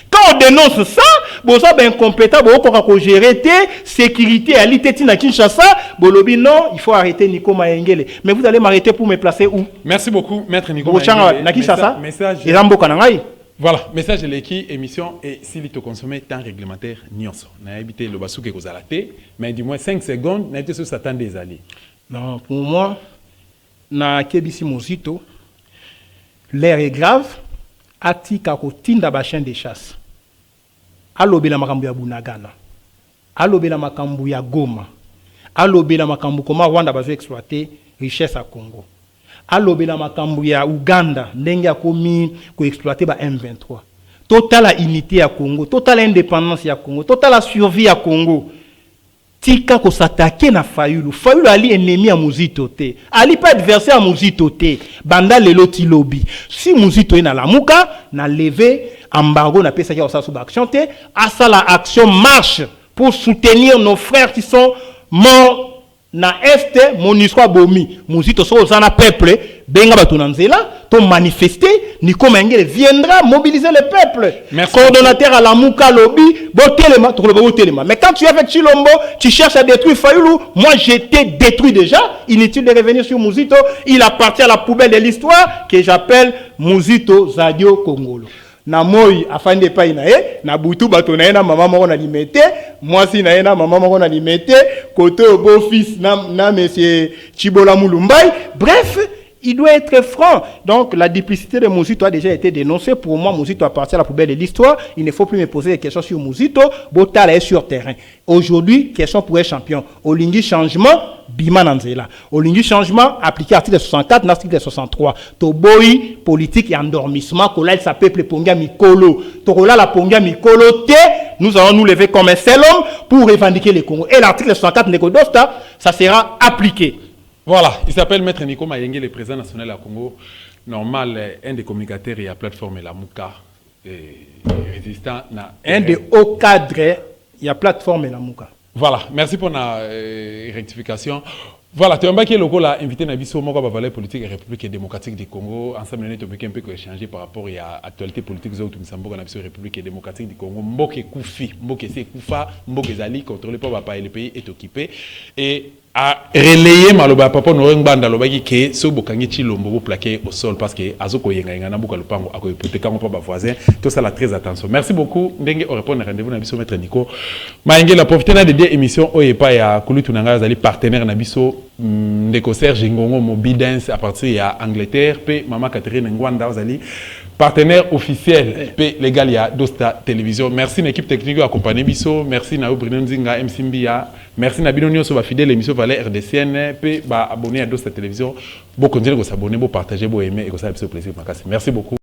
[SPEAKER 2] Quand on dénonce ça boza ben incompétent bo ko gérer té sécurité à l'ité na Kinshasa bolobi non il faut arrêter Nico Mayengele. Mais vous allez m'arrêter pour me placer où? Merci beaucoup maître Nico Mayengele. Na Kinshasa message voilà, message de l'équipe, émission et s'il te consomme temps réglementaire, nyonso. Na habité le basou que vous allez mais du moins 5 secondes, n'a été sur Satan des alliés. Non, pour moi, na kebisi mozito l'air est grave atika kotinda ba chien de chasse alobela makambu ya Bunagana alobela makambu ya Goma alobela makambu koma Rwanda bazo exploiter richesse à Congo alobela makambu ya Uganda ndenge ya komi ko exploiter ba M23 totale unité ya Congo totale indépendance ya Congo totale survie ya Congo tika ko s'attaquer na Fayulu ali ennemi ya Muzito te ali pas adversaire ya Muzito te banda lelo ti lobby si Muzito ina lamuka na lever embargo na pesa ya osasu ba action te asa la action marche pour soutenir nos frères qui sont morts na este MONUSCO bomi Muzito so zana peuple benga batu na nzela to manifester Nico Mengele viendra mobiliser le peuple. Merci. Coordonnateur à la Mouka Lobby, mais quand tu es avec Chilombo, tu cherches à détruire Fayulu, moi j'étais détruit déjà, inutile de revenir sur Muzito, il appartient à la poubelle de l'histoire que j'appelle Muzito Zadio Kongolo. Na moi afin de pas inae na butu bato na maman moko na limete moi si na maman moko na limete côté au beau fils na monsieur Chibola Mulumbai bref il doit être franc. Donc, la duplicité de Muzito a déjà été dénoncée. Pour moi, Muzito appartient à la poubelle de l'histoire. Il ne faut plus me poser des questions sur Muzito. Botal est sur terrain. Aujourd'hui, question pour un champion. Olingi changement, Bima Nanzela. Olingi changement, appliqué article 64, article 63. Toboi, politique et endormissement. Kola, il s'appelle Ponga Mikolo. Torola, la Ponga Mikolo, nous allons nous lever comme un seul homme pour revendiquer le Congo. Et l'article 64, Nekodosta, ça sera appliqué.
[SPEAKER 1] Voilà, il s'appelle Maître Nico Mayenge, le président national à Congo. Normal, un des communicateurs et la plateforme la Mouka, résistant.
[SPEAKER 2] Un des hauts cadres, il y a plateforme la Mouka.
[SPEAKER 1] Voilà, merci pour la rectification. Voilà, tu as le invité Nabiso Moka Bavalais politique et République démocratique du Congo. Ensemble, nous avons un peu échangé par rapport à l'actualité politique de la République démocratique du Congo. Mboke Koufi, Mboke Sekoufa, Mboke Zali, contrôlé par Papa et le pays est occupé. Et à relayer maloba papa no ngbanda lobaki ke so bokangi Chilombo plaqué au sol parce que azoko yenga na buka lupango akoyipoteka ngo pa voisin tout ça la très attention. Merci beaucoup ndenge au répondre rendez-vous na biso maître Nico Mayenge la profiter na de deux émissions oyepa ya kulutu nanga zali partenaire na biso ndeko Serge Ngongo Mobidance à partir ya Angleterre pe mama Catherine Ngwanda zali partenaire officiel P légal ya Dosta Télévision. Merci l'équipe technique accompagné biso, merci na Bruno Nzinga MC Mbia, merci na bino nyonso ba fidèle émission Valais RDCN P ba abonné à Dosta Télévision. Bon continuer de s'abonner, bon partager, bon aimer et que ça ait plaisir. Merci beaucoup.